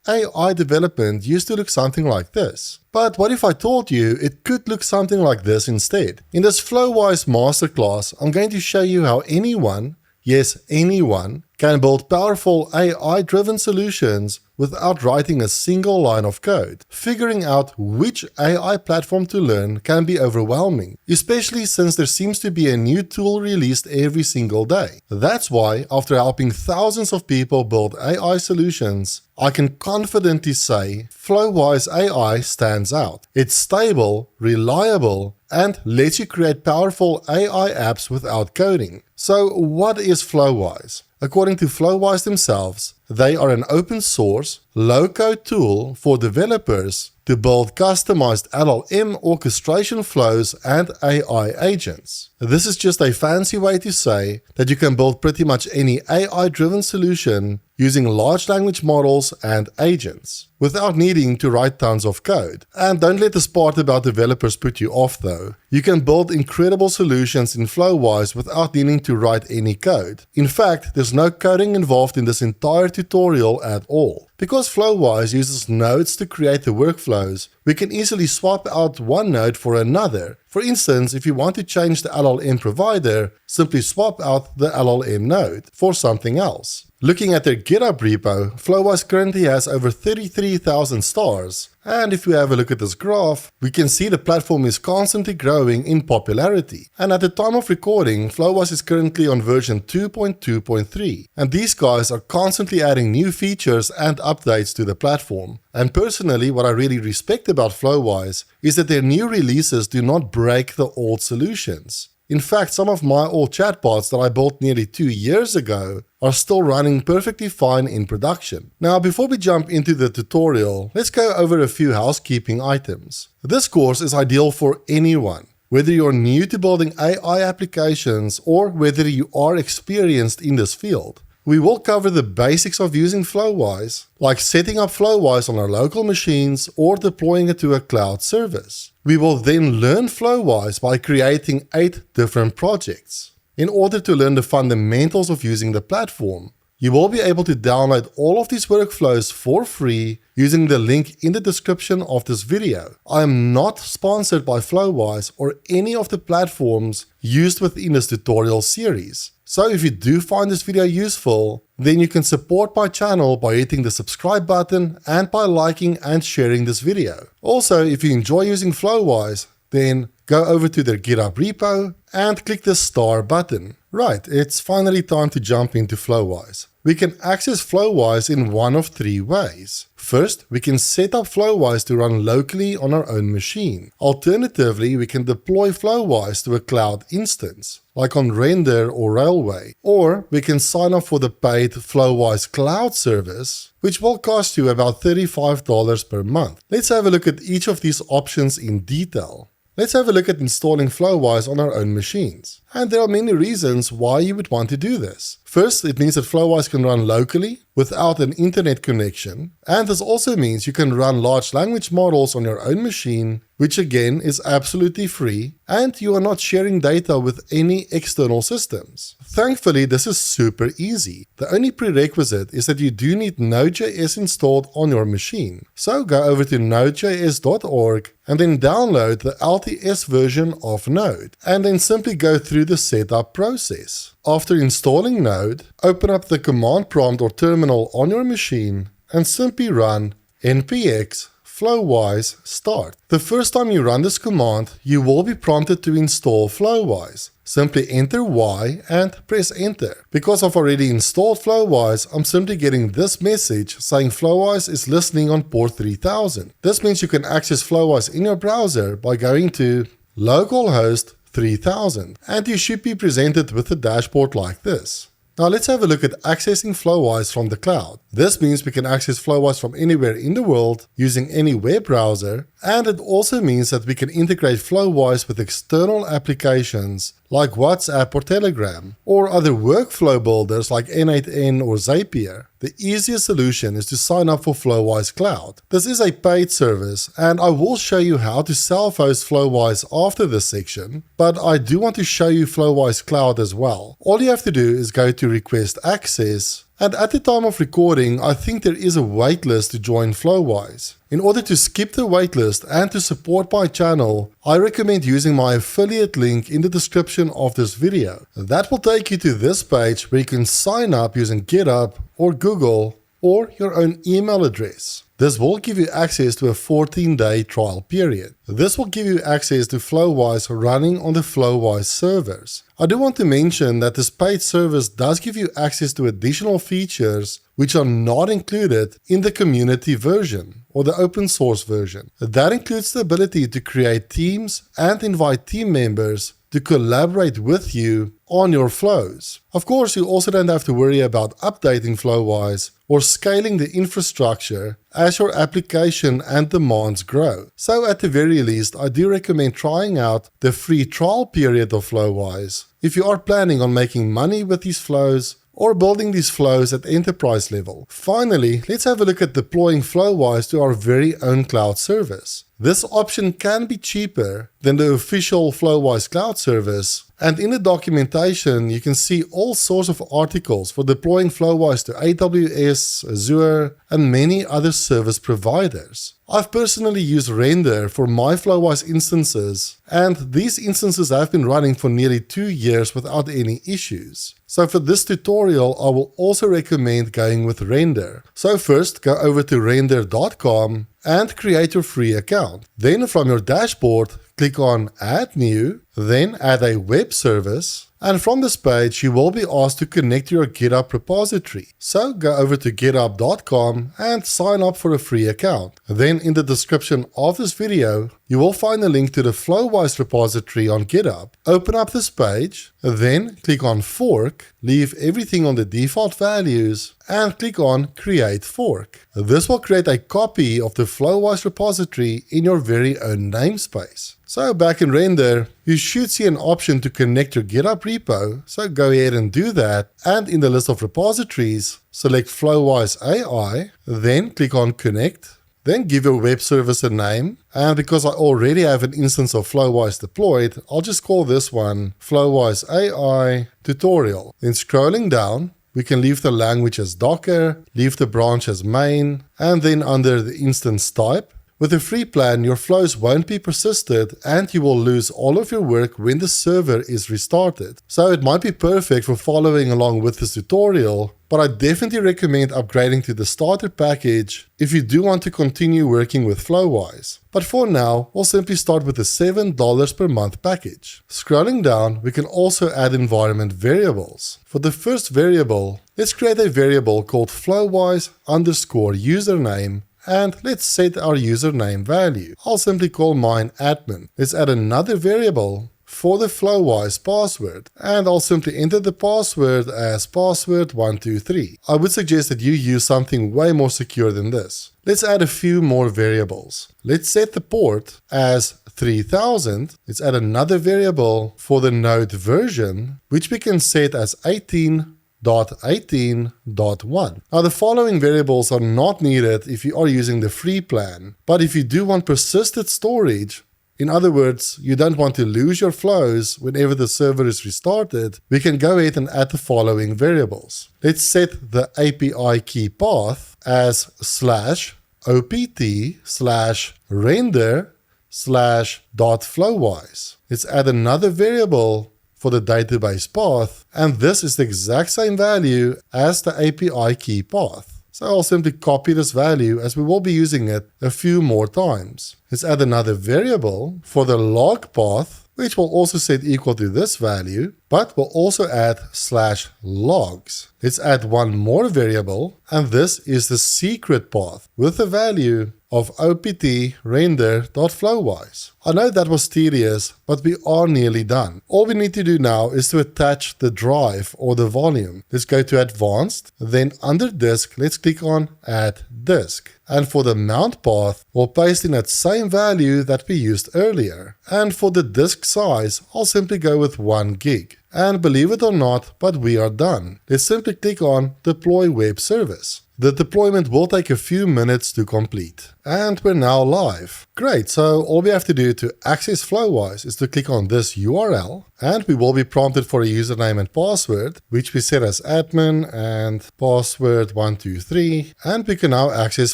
AI development used to look something like this. But what if I told you it could look something like this instead? In this Flowise Masterclass, I'm going to show you how anyone, yes, anyone, can build powerful AI-driven solutions without writing a single line of code. Figuring out which AI platform to learn can be overwhelming, especially since there seems to be a new tool released every single day. That's why, after helping thousands of people build AI solutions, I can confidently say Flowise AI stands out. It's stable, reliable, and lets you create powerful AI apps without coding. So what is Flowise? According to Flowise themselves, they are an open source, low-code tool for developers to build customized LLM orchestration flows and AI agents. This is just a fancy way to say that you can build pretty much any AI-driven solution using large language models and agents, without needing to write tons of code. And don't let this part about developers put you off though. You can build incredible solutions in Flowise without needing to write any code. In fact, there's no coding involved in this entire tutorial at all. Because Flowise uses nodes to create the workflows, we can easily swap out one node for another. For instance, if you want to change the LLM provider, simply swap out the LLM node for something else. Looking at their GitHub repo, Flowise currently has over 33,000 stars. And if we have a look at this graph, we can see the platform is constantly growing in popularity. And at the time of recording, Flowise is currently on version 2.2.3. And these guys are constantly adding new features and updates to the platform. And personally, what I really respect about Flowise is that their new releases do not break the old solutions. In fact, some of my old chatbots that I built nearly 2 years ago are still running perfectly fine in production. Now, before we jump into the tutorial, let's go over a few housekeeping items. This course is ideal for anyone, whether you're new to building AI applications or whether you are experienced in this field. We will cover the basics of using Flowise, like setting up Flowise on our local machines or deploying it to a cloud service. We will then learn Flowise by creating 8 different projects. In order to learn the fundamentals of using the platform, you will be able to download all of these workflows for free using the link in the description of this video. I am not sponsored by Flowise or any of the platforms used within this tutorial series. So if you do find this video useful, then you can support my channel by hitting the subscribe button and by liking and sharing this video. Also, if you enjoy using Flowise, then go over to their GitHub repo and click the star button. Right, it's finally time to jump into Flowise. We can access Flowise in one of 3 ways. First, we can set up Flowise to run locally on our own machine. Alternatively, we can deploy Flowise to a cloud instance, like on Render or Railway. Or we can sign up for the paid Flowise Cloud service, which will cost you about $35 per month. Let's have a look at each of these options in detail. Let's have a look at installing Flowise on our own machines. And there are many reasons why you would want to do this. First, it means that Flowise can run locally without an internet connection. And this also means you can run large language models on your own machine, which again is absolutely free, and you are not sharing data with any external systems. Thankfully, this is super easy. The only prerequisite is that you do need Node.js installed on your machine. So go over to nodejs.org and then download the LTS version of Node, and then simply go through the setup process. After installing Node, open up the command prompt or terminal on your machine and simply run npx Flowise start. The first time you run this command, you will be prompted to install Flowise. Simply enter Y and press enter. Because I've already installed Flowise, I'm simply getting this message saying Flowise is listening on port 3000. This means you can access Flowise in your browser by going to localhost 3000, and you should be presented with a dashboard like this. Now let's have a look at accessing Flowise from the cloud. This means we can access Flowise from anywhere in the world using any web browser, and it also means that we can integrate Flowise with external applications like WhatsApp or Telegram, or other workflow builders like N8N or Zapier. The easiest solution is to sign up for Flowise Cloud. This is a paid service, and I will show you how to self-host Flowise after this section, but I do want to show you Flowise Cloud as well. All you have to do is go to Request Access, And at the time of recording, I think there is a waitlist to join Flowise. In order to skip the waitlist and to support my channel, I recommend using my affiliate link in the description of this video. That will take you to this page where you can sign up using GitHub or Google or your own email address. This will give you access to a 14-day trial period. This will give you access to Flowise running on the Flowise servers. I do want to mention that this paid service does give you access to additional features which are not included in the community version or the open source version. That includes the ability to create teams and invite team members to collaborate with you on your flows. Of course, you also don't have to worry about updating Flowise or scaling the infrastructure as your application and demands grow. So at the very least, I do recommend trying out the free trial period of Flowise if you are planning on making money with these flows or building these flows at enterprise level. Finally, let's have a look at deploying Flowise to our very own cloud service. This option can be cheaper than the official Flowise Cloud service, and in the documentation you can see all sorts of articles for deploying Flowise to AWS, Azure, and many other service providers. I've personally used Render for my Flowise instances, and these instances have been running for nearly 2 years without any issues. So for this tutorial, I will also recommend going with Render. So first, go over to render.com and create your free account. Then from your dashboard, click on Add New, then add a web service, and from this page you will be asked to connect to your GitHub repository. So go over to github.com and sign up for a free account. Then in the description of this video, you will find a link to the Flowise repository on GitHub. Open up this page, then click on Fork, leave everything on the default values, and click on Create Fork. This will create a copy of the Flowise repository in your very own namespace. So back in Render, you should see an option to connect your GitHub repo, so go ahead and do that, and in the list of repositories, select Flowise AI, then click on Connect, then give your web service a name, and because I already have an instance of Flowise deployed, I'll just call this one Flowise AI Tutorial. Then scrolling down, we can leave the language as Docker, leave the branch as main, and then under the instance type. With a free plan, your flows won't be persisted and you will lose all of your work when the server is restarted. So it might be perfect for following along with this tutorial, but I definitely recommend upgrading to the starter package if you do want to continue working with Flowise. But for now, we'll simply start with the $7 per month package. Scrolling down, we can also add environment variables. For the first variable, let's create a variable called Flowise_username, and let's set our username value. I'll simply call mine admin. Let's add another variable for the Flowise password, and I'll simply enter the password as password123. I would suggest that you use something way more secure than this. Let's add a few more variables. Let's set the port as 3000. Let's add another variable for the node version, which we can set as 18.18.1. Now the following variables are not needed if you are using the free plan, but if you do want persistent storage, in other words, you don't want to lose your flows whenever the server is restarted, we can go ahead and add the following variables. Let's set the API key path as /opt/render/.flowise. Let's add another variable for the database path, and this is the exact same value as the API key path. So I'll simply copy this value as we will be using it a few more times. Let's add another variable for the log path, which will also set equal to this value, but we'll also add /logs. Let's add one more variable, and this is the secret path with the value of opt/render.flowise. I know that was tedious, but we are nearly done. All we need to do now is to attach the drive or the volume. Let's go to Advanced, then under Disk, let's click on Add Disk. And for the mount path, we'll paste in that same value that we used earlier. And for the disk size, I'll simply go with 1 gig. And believe it or not, but we are done. Let's simply click on Deploy Web Service. The deployment will take a few minutes to complete. And we're now live. Great, so all we have to do to access Flowise is to click on this URL, and we will be prompted for a username and password, which we set as admin and password 123, and we can now access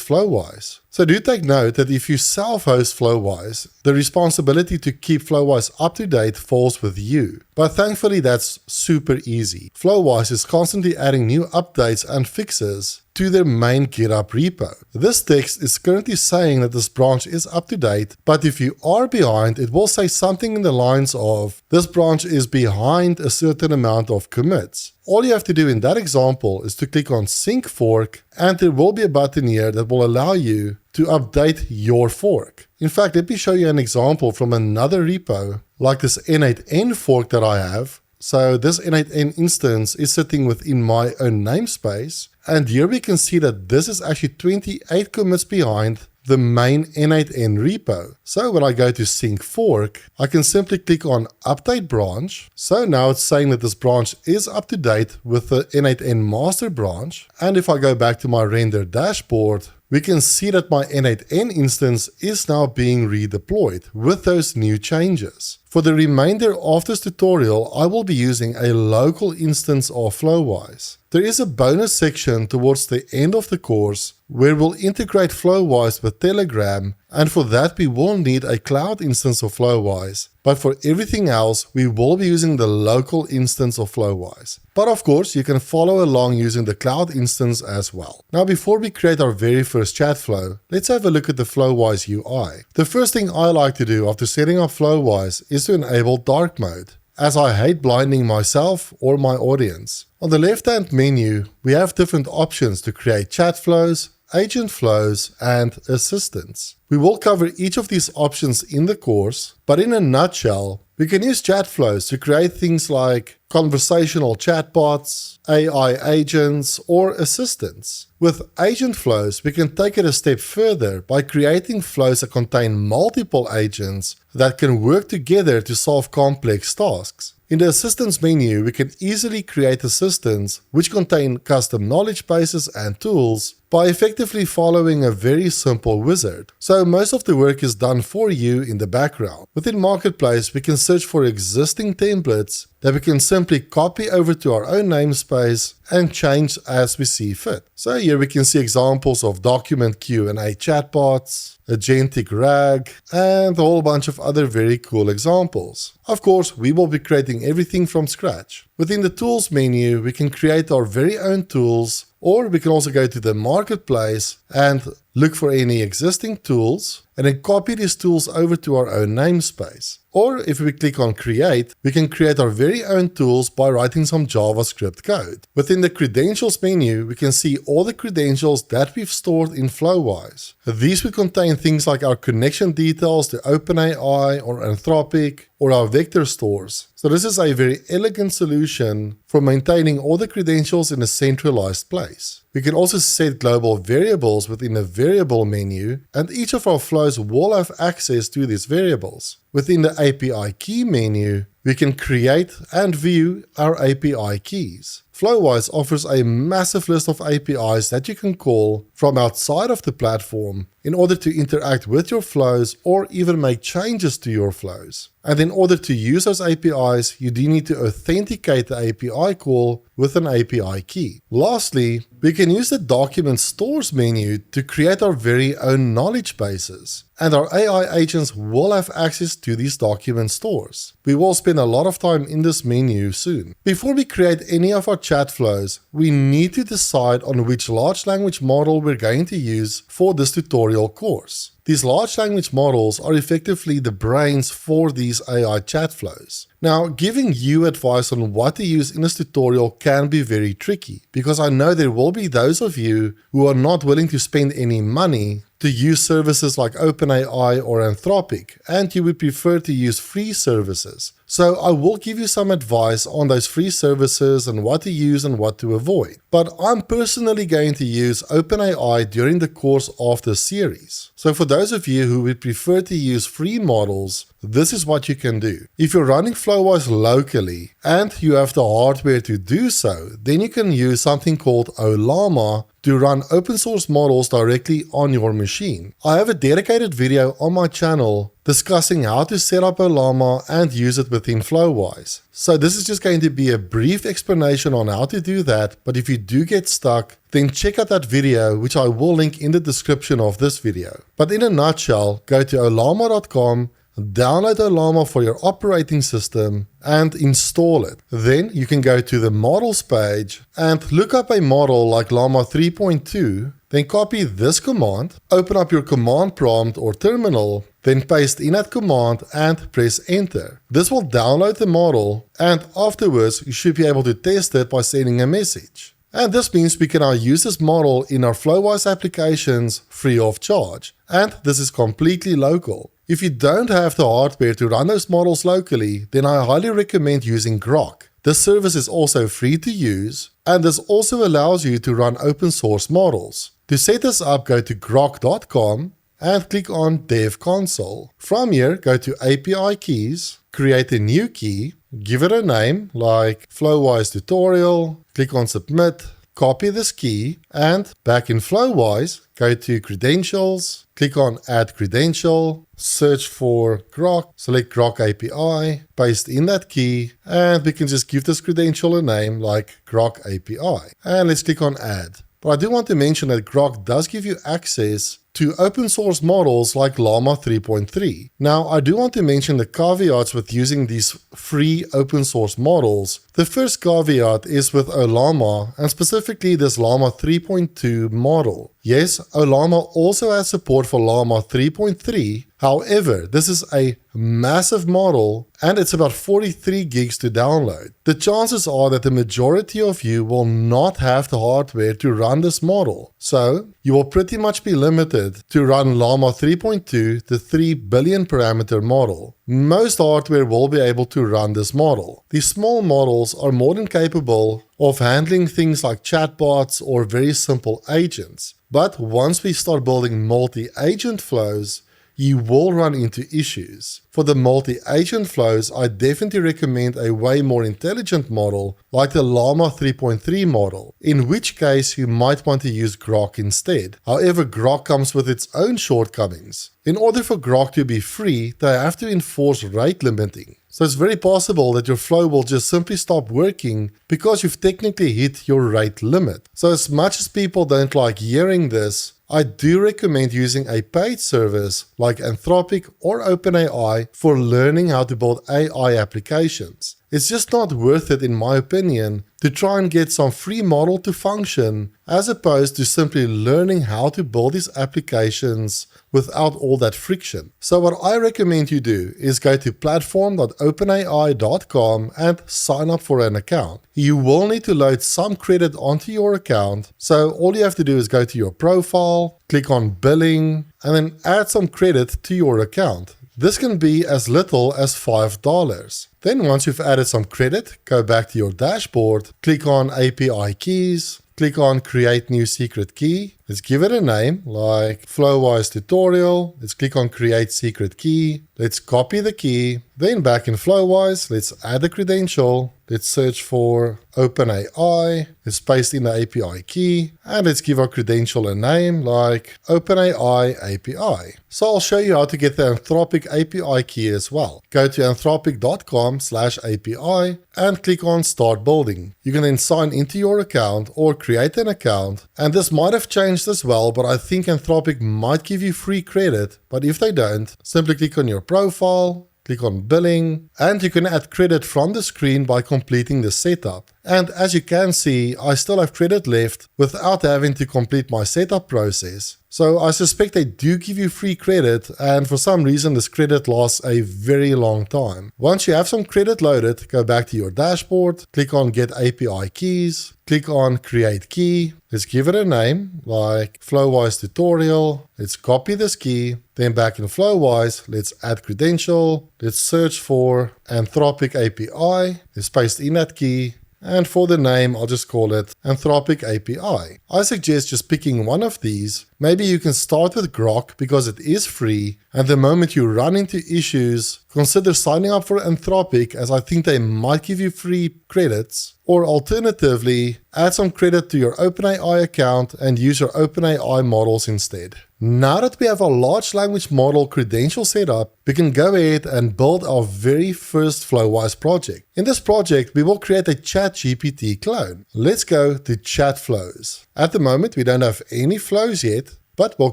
Flowise. So do take note that if you self-host Flowise, the responsibility to keep Flowise up to date falls with you. But thankfully that's super easy. Flowise is constantly adding new updates and fixes to their main GitHub repo. This text is currently saying that this branch is up to date, but if you are behind, it will say something in the lines of, this branch is behind a certain amount of commits. All you have to do in that example is to click on Sync Fork, and there will be a button here that will allow you to update your fork. In fact, let me show you an example from another repo, like this N8N fork that I have. So this N8N instance is sitting within my own namespace, and here we can see that this is actually 28 commits behind the main N8N repo. So when I go to Sync Fork, I can simply click on Update Branch. So now it's saying that this branch is up to date with the N8N master branch. And if I go back to my render dashboard, we can see that my N8N instance is now being redeployed with those new changes. For the remainder of this tutorial, I will be using a local instance of Flowise. There is a bonus section towards the end of the course where we'll integrate Flowise with Telegram, and for that we will need a cloud instance of Flowise. But for everything else, we will be using the local instance of Flowise. But of course, you can follow along using the cloud instance as well. Now, before we create our very first chat flow, let's have a look at the Flowise UI. The first thing I like to do after setting up Flowise is to enable dark mode, as I hate blinding myself or my audience. On the left-hand menu, we have different options to create chat flows, agent flows, and assistants. We will cover each of these options in the course, but in a nutshell, we can use chat flows to create things like conversational chatbots, AI agents, or assistants. With agent flows, we can take it a step further by creating flows that contain multiple agents that can work together to solve complex tasks. In the Assistants menu, we can easily create assistants which contain custom knowledge bases and tools by effectively following a very simple wizard. So most of the work is done for you in the background. Within Marketplace, we can search for existing templates that we can simply copy over to our own namespace and change as we see fit. So here we can see examples of document Q&A chatbots, agentic RAG, and a whole bunch of other very cool examples. Of course, we will be creating everything from scratch. Within the Tools menu, we can create our very own tools, or we can also go to the Marketplace and look for any existing tools, and then copy these tools over to our own namespace. Or if we click on Create, we can create our very own tools by writing some JavaScript code. Within the Credentials menu, we can see all the credentials that we've stored in Flowise. These will contain things like our connection details to OpenAI or Anthropic, or our vector stores. So this is a very elegant solution for maintaining all the credentials in a centralized place. We can also set global variables within the Variable menu, and each of our flows will have access to these variables. Within the API Key menu, we can create and view our API keys. Flowise offers a massive list of APIs that you can call from outside of the platform in order to interact with your flows or even make changes to your flows. And in order to use those APIs, you do need to authenticate the API call with an API key. Lastly, we can use the Document Stores menu to create our very own knowledge bases. And our AI agents will have access to these document stores. We will spend a lot of time in this menu soon. Before we create any of our chat flows, we need to decide on which large language model we're going to use for this tutorial course. These large language models are effectively the brains for these AI chat flows. Now, giving you advice on what to use in this tutorial can be very tricky, because I know there will be those of you who are not willing to spend any money to use services like OpenAI or Anthropic, and you would prefer to use free services. So I will give you some advice on those free services and what to use and what to avoid. But I'm personally going to use OpenAI during the course of this series. So for those of you who would prefer to use free models, this is what you can do. If you're running Flowise locally and you have the hardware to do so, then you can use something called Ollama to run open source models directly on your machine. I have a dedicated video on my channel discussing how to set up Ollama and use it within Flowise. So this is just going to be a brief explanation on how to do that, but if you do get stuck, then check out that video, which I will link in the description of this video. But in a nutshell, go to ollama.com, download Ollama for your operating system and install it. Then you can go to the models page and look up a model like Llama 3.2, then copy this command, open up your command prompt or terminal, then paste in that command and press enter. This will download the model and afterwards you should be able to test it by sending a message. And this means we can now use this model in our Flowise applications free of charge. And this is completely local. If you don't have the hardware to run those models locally, then I highly recommend using Groq. This service is also free to use, and this also allows you to run open source models. To set this up, go to groq.com and click on Dev Console. From here, go to API Keys, create a new key, give it a name like Flowise Tutorial, click on Submit, copy this key, and back in Flowise, go to Credentials, click on Add Credential, search for Groq, select Groq API, paste in that key, and we can just give this credential a name like Groq API. And let's click on Add. But I do want to mention that Groq does give you access to open source models like Llama 3.3. Now, I do want to mention the caveats with using these free open source models. The first caveat is with Ollama, and specifically this Llama 3.2 model. Yes, Ollama also has support for Llama 3.3. However, this is a massive model and it's about 43 gigs to download. The chances are that the majority of you will not have the hardware to run this model. So, you will pretty much be limited to run Llama 3.2, the 3 billion parameter model. Most hardware will be able to run this model. These small models are more than capable of handling things like chatbots or very simple agents. But once we start building multi-agent flows, you will run into issues. For the multi-agent flows, I definitely recommend a way more intelligent model like the Llama 3.3 model, in which case you might want to use Groq instead. However, Groq comes with its own shortcomings. In order for Groq to be free, they have to enforce rate limiting. So it's very possible that your flow will just simply stop working because you've technically hit your rate limit. So as much as people don't like hearing this, I do recommend using a paid service like Anthropic or OpenAI for learning how to build AI applications. It's just not worth it, in my opinion, to try and get some free model to function as opposed to simply learning how to build these applications without all that friction. So what I recommend you do is go to platform.openai.com and sign up for an account. You will need to load some credit onto your account, so all you have to do is go to your profile, click on billing, and then add some credit to your account. This can be as little as $5. Then once you've added some credit, go back to your dashboard, click on API Keys, click on Create New Secret Key. Let's give it a name like Flowise Tutorial. Let's click on Create Secret Key. Let's copy the key. Then back in Flowise, let's add a credential. Let's search for OpenAI. Let's paste in the API key. And let's give our credential a name like OpenAI API. So I'll show you how to get the Anthropic API key as well. Go to anthropic.com/API and click on Start Building. You can then sign into your account or create an account. And this might have changed as well, but I think Anthropic might give you free credit. But if they don't, simply click on your profile, click on billing, and you can add credit from the screen by completing the setup. And as you can see, I still have credit left without having to complete my setup process. So I suspect they do give you free credit, and for some reason this credit lasts a very long time. Once you have some credit loaded, go back to your dashboard, click on Get API Keys, click on Create Key. Let's give it a name like Flowise Tutorial. Let's copy this key. Then back in Flowise, let's add credential. Let's search for Anthropic API. Let's paste in that key. and for the name I'll just call it Anthropic API. I suggest just picking one of these. Maybe you can start with Groq because it is free, and the moment you run into issues, consider signing up for Anthropic, as I think they might give you free credits, or alternatively, add some credit to your OpenAI account and use your OpenAI models instead. Now that we have our large language model credential set up, we can go ahead and build our very first Flowise project. In this project, we will create a ChatGPT clone. Let's go to ChatFlows. At the moment, we don't have any flows yet, but we'll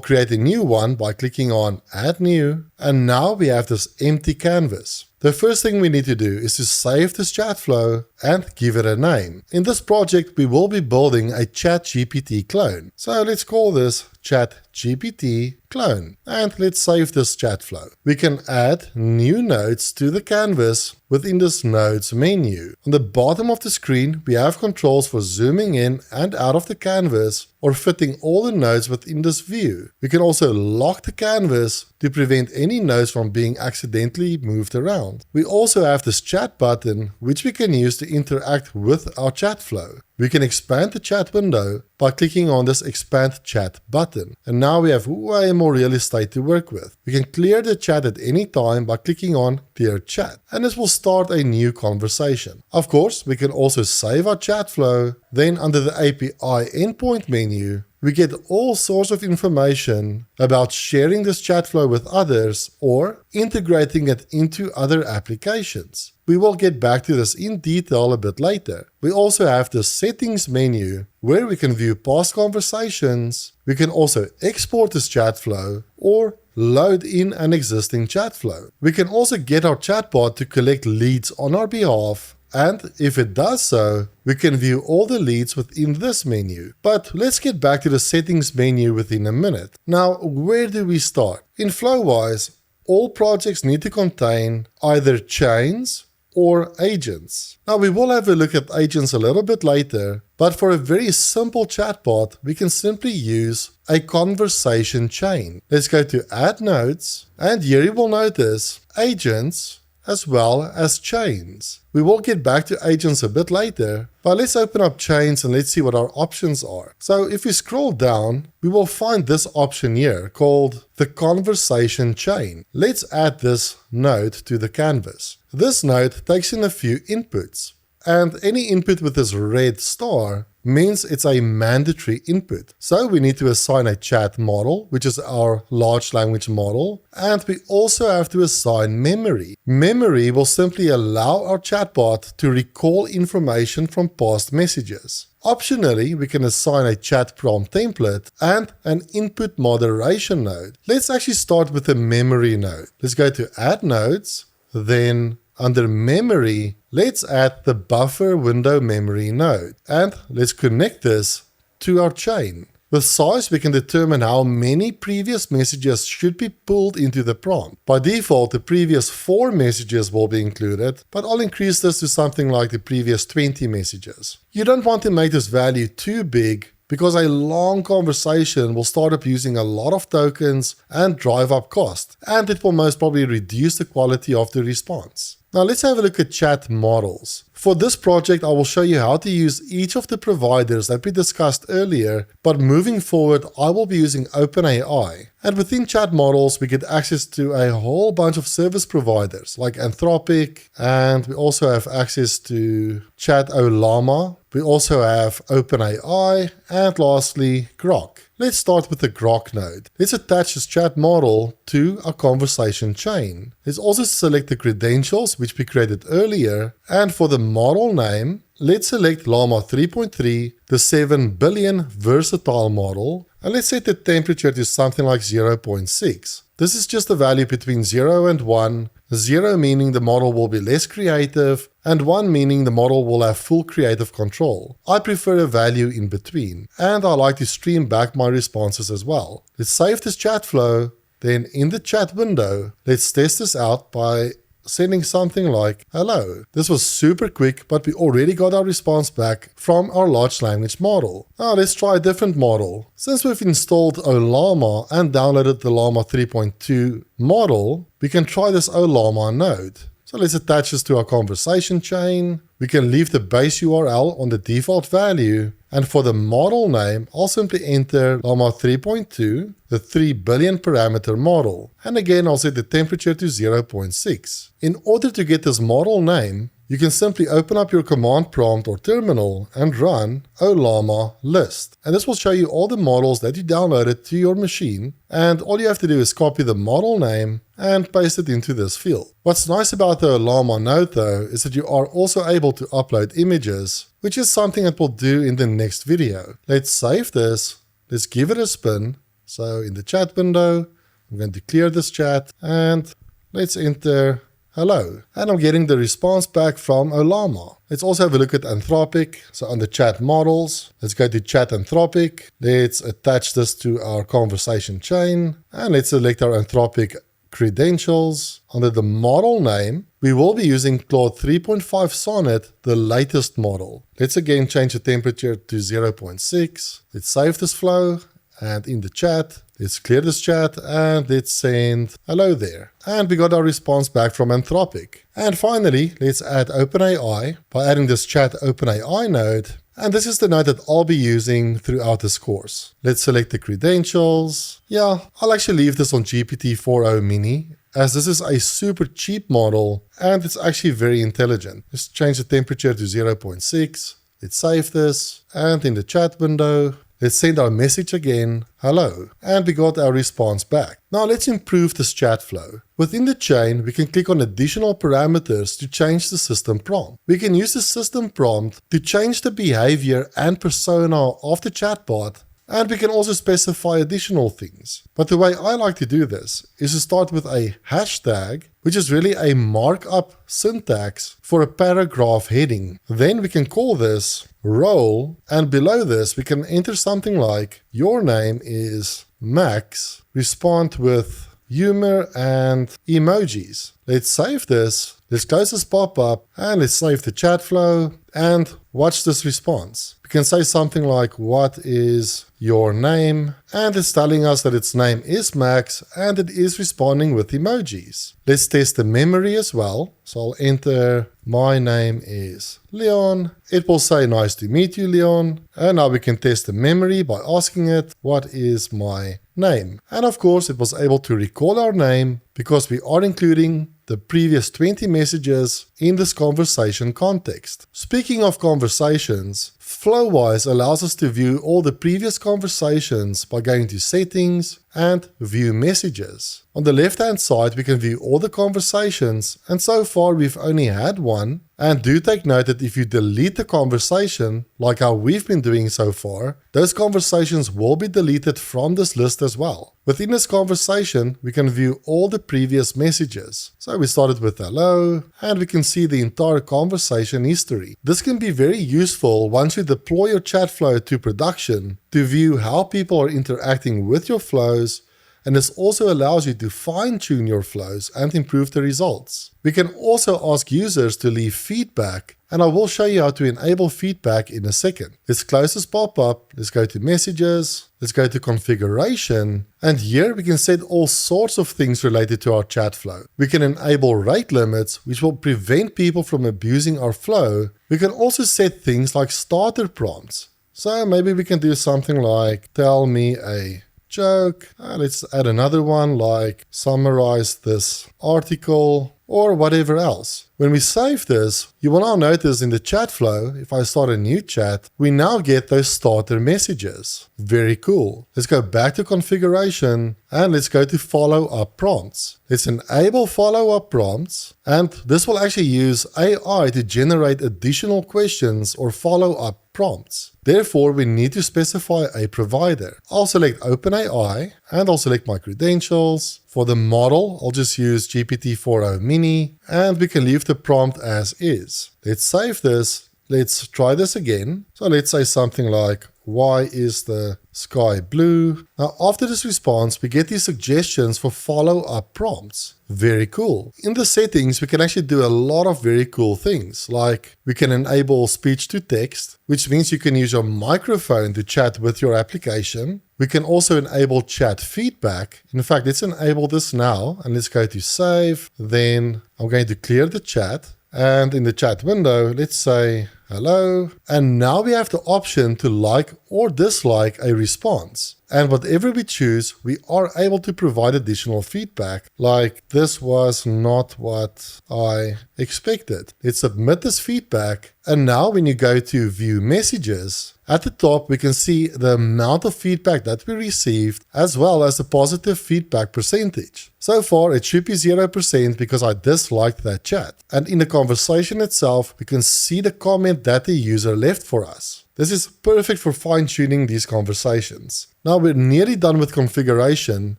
create a new one by clicking on Add New, and now we have this empty canvas. The first thing we need to do is to save this chat flow and give it a name. In this project, we will be building a ChatGPT clone. So let's call this ChatGPT Clone, and let's save this chat flow. We can add new nodes to the canvas within this nodes menu. On the bottom of the screen, we have controls for zooming in and out of the canvas or fitting all the nodes within this view. We can also lock the canvas to prevent any nodes from being accidentally moved around. We also have this chat button, which we can use to interact with our chat flow. We can expand the chat window by clicking on this Expand Chat button. And now we have way more real estate to work with. We can clear the chat at any time by clicking on Clear Chat. And this will start a new conversation. Of course, we can also save our chat flow. Then under the API endpoint menu, we get all sorts of information about sharing this chat flow with others or integrating it into other applications. We will get back to this in detail a bit later. We also have the settings menu where we can view past conversations. We can also export this chat flow or load in an existing chat flow. We can also get our chatbot to collect leads on our behalf. And if it does so, we can view all the leads within this menu. But let's get back to the settings menu within a minute. Now, where do we start? In Flowise, all projects need to contain either chains or agents. Now, we will have a look at agents a little bit later, but for a very simple chatbot, we can simply use a conversation chain. Let's go to Add Nodes, and here you will notice agents as well as chains. We will get back to agents a bit later, but let's open up chains and let's see what our options are. So if we scroll down, we will find this option here called the conversation chain. Let's add this node to the canvas. This node takes in a few inputs, and any input with this red star means it's a mandatory input. So we need to assign a chat model, which is our large language model, and we also have to assign memory. Memory will simply allow our chatbot to recall information from past messages. Optionally, we can assign a chat prompt template and an input moderation node. Let's actually start with the memory node. Let's go to Add Nodes, then under Memory, let's add the buffer window memory node, and let's connect this to our chain. With size, we can determine how many previous messages should be pulled into the prompt. By default, the previous 4 messages will be included, but I'll increase this to something like the previous 20 messages. You don't want to make this value too big, because a long conversation will start up using a lot of tokens and drive up cost, and it will most probably reduce the quality of the response. Now let's have a look at chat models. For this project, I will show you how to use each of the providers that we discussed earlier, but moving forward, I will be using OpenAI. And within chat models, we get access to a whole bunch of service providers like Anthropic, and we also have access to Ollama. We also have OpenAI, and lastly, Groq. Let's start with the Groq node. Let's attach this chat model to our conversation chain. Let's also select the credentials which we created earlier, and for the model name, let's select Llama 3.3, the 7 billion versatile model, and let's set the temperature to something like 0.6. This is just a value between 0 and 1, 0 meaning the model will be less creative, and 1 meaning the model will have full creative control. I prefer a value in between, and I like to stream back my responses as well. Let's save this chat flow, then in the chat window, let's test this out by sending something like hello. This was super quick, but we already got our response back from our large language model. Now let's try a different model. Since we've installed Ollama and downloaded the Llama 3.2 model, we can try this Ollama node. So let's attach this to our conversation chain. we can leave the base URL on the default value. And for the model name, I'll simply enter Llama 3.2, the 3 billion parameter model. And again, I'll set the temperature to 0.6. In order to get this model name, you can simply open up your command prompt or terminal and run Ollama list. And this will show you all the models that you downloaded to your machine. And all you have to do is copy the model name and paste it into this field. What's nice about the Ollama node though is that you are also able to upload images, which is something that we'll do in the next video. Let's save this. Let's give it a spin. So in the chat window, I'm going to clear this chat and let's enter hello. And I'm getting the response back from Ollama. Let's also have a look at Anthropic. So under chat models, let's go to chat Anthropic. Let's attach this to our conversation chain. And let's select our Anthropic credentials. Under the model name, we will be using Claude 3.5 Sonnet, the latest model. Let's again change the temperature to 0.6. Let's save this flow. And in the chat, let's clear this chat and let's send hello there. And we got our response back from Anthropic. And finally, let's add OpenAI by adding this chat OpenAI node. And this is the node that I'll be using throughout this course. Let's select the credentials. Yeah, I'll actually leave this on GPT-4o mini, as this is a super cheap model and it's actually very intelligent. Let's change the temperature to 0.6. Let's save this. And in the chat window, let's send our message again, hello, and we got our response back. Now let's improve this chat flow. Within the chain, we can click on additional parameters to change the system prompt. We can use the system prompt to change the behavior and persona of the chatbot, and we can also specify additional things. But the way I like to do this is to start with a hashtag, which is really a markup syntax for a paragraph heading. Then we can call this role, and below this we can enter something like your name is Max, respond with humor and emojis. Let's save this. Let's close this pop-up and let's save the chat flow and watch this response. We can say something like, what is your name? And it's telling us that its name is Max and it is responding with emojis. Let's test the memory as well. So I'll enter, my name is Leon. It will say, nice to meet you, Leon. And now we can test the memory by asking it, what is my name? And of course, it was able to recall our name because we are including the previous 20 messages in this conversation context. Speaking of conversations, Flowise allows us to view all the previous conversations by going to settings and view messages. On the left hand side, we can view all the conversations, and so far we've only had one. And do take note that if you delete the conversation, like how we've been doing so far, those conversations will be deleted from this list as well. Within this conversation, we can view all the previous messages. So we started with hello, and we can see the entire conversation history. This can be very useful once you deploy your chat flow to production to view how people are interacting with your flows, and this also allows you to fine-tune your flows and improve the results. We can also ask users to leave feedback, and I will show you how to enable feedback in a second. Let's close this pop-up, let's go to messages, let's go to configuration, and here we can set all sorts of things related to our chat flow. We can enable rate limits, which will prevent people from abusing our flow. We can also set things like starter prompts. So maybe we can do something like, tell me a joke. Let's add another one like summarize this article or whatever else. When we save this, you will now notice in the chat flow, if I start a new chat, we now get those starter messages. Very cool. Let's go back to configuration and let's go to follow-up prompts. Let's enable follow-up prompts, and this will actually use AI to generate additional questions or follow-up prompts. Therefore, we need to specify a provider. I'll select OpenAI and I'll select my credentials. For the model, I'll just use GPT-4o mini and we can leave the prompt as is. Let's save this. Let's try this again. So let's say something like, why is the sky blue? Now, after this response, we get these suggestions for follow-up prompts. Very cool. In the settings, we can actually do a lot of very cool things, like we can enable speech to text, which means you can use your microphone to chat with your application. We can also enable chat feedback. In fact, let's enable this now and let's go to save. Then I'm going to clear the chat And in the chat window, let's say hello. And now we have the option to like or dislike a response. And whatever we choose, we are able to provide additional feedback, like this was not what I expected. Let's submit this feedback. And now when you go to view messages, at the top, we can see the amount of feedback that we received, as well as the positive feedback percentage. So far, it should be 0% because I disliked that chat. And in the conversation itself, we can see the comment that the user left for us. This is perfect for fine-tuning these conversations. Now we're nearly done with configuration.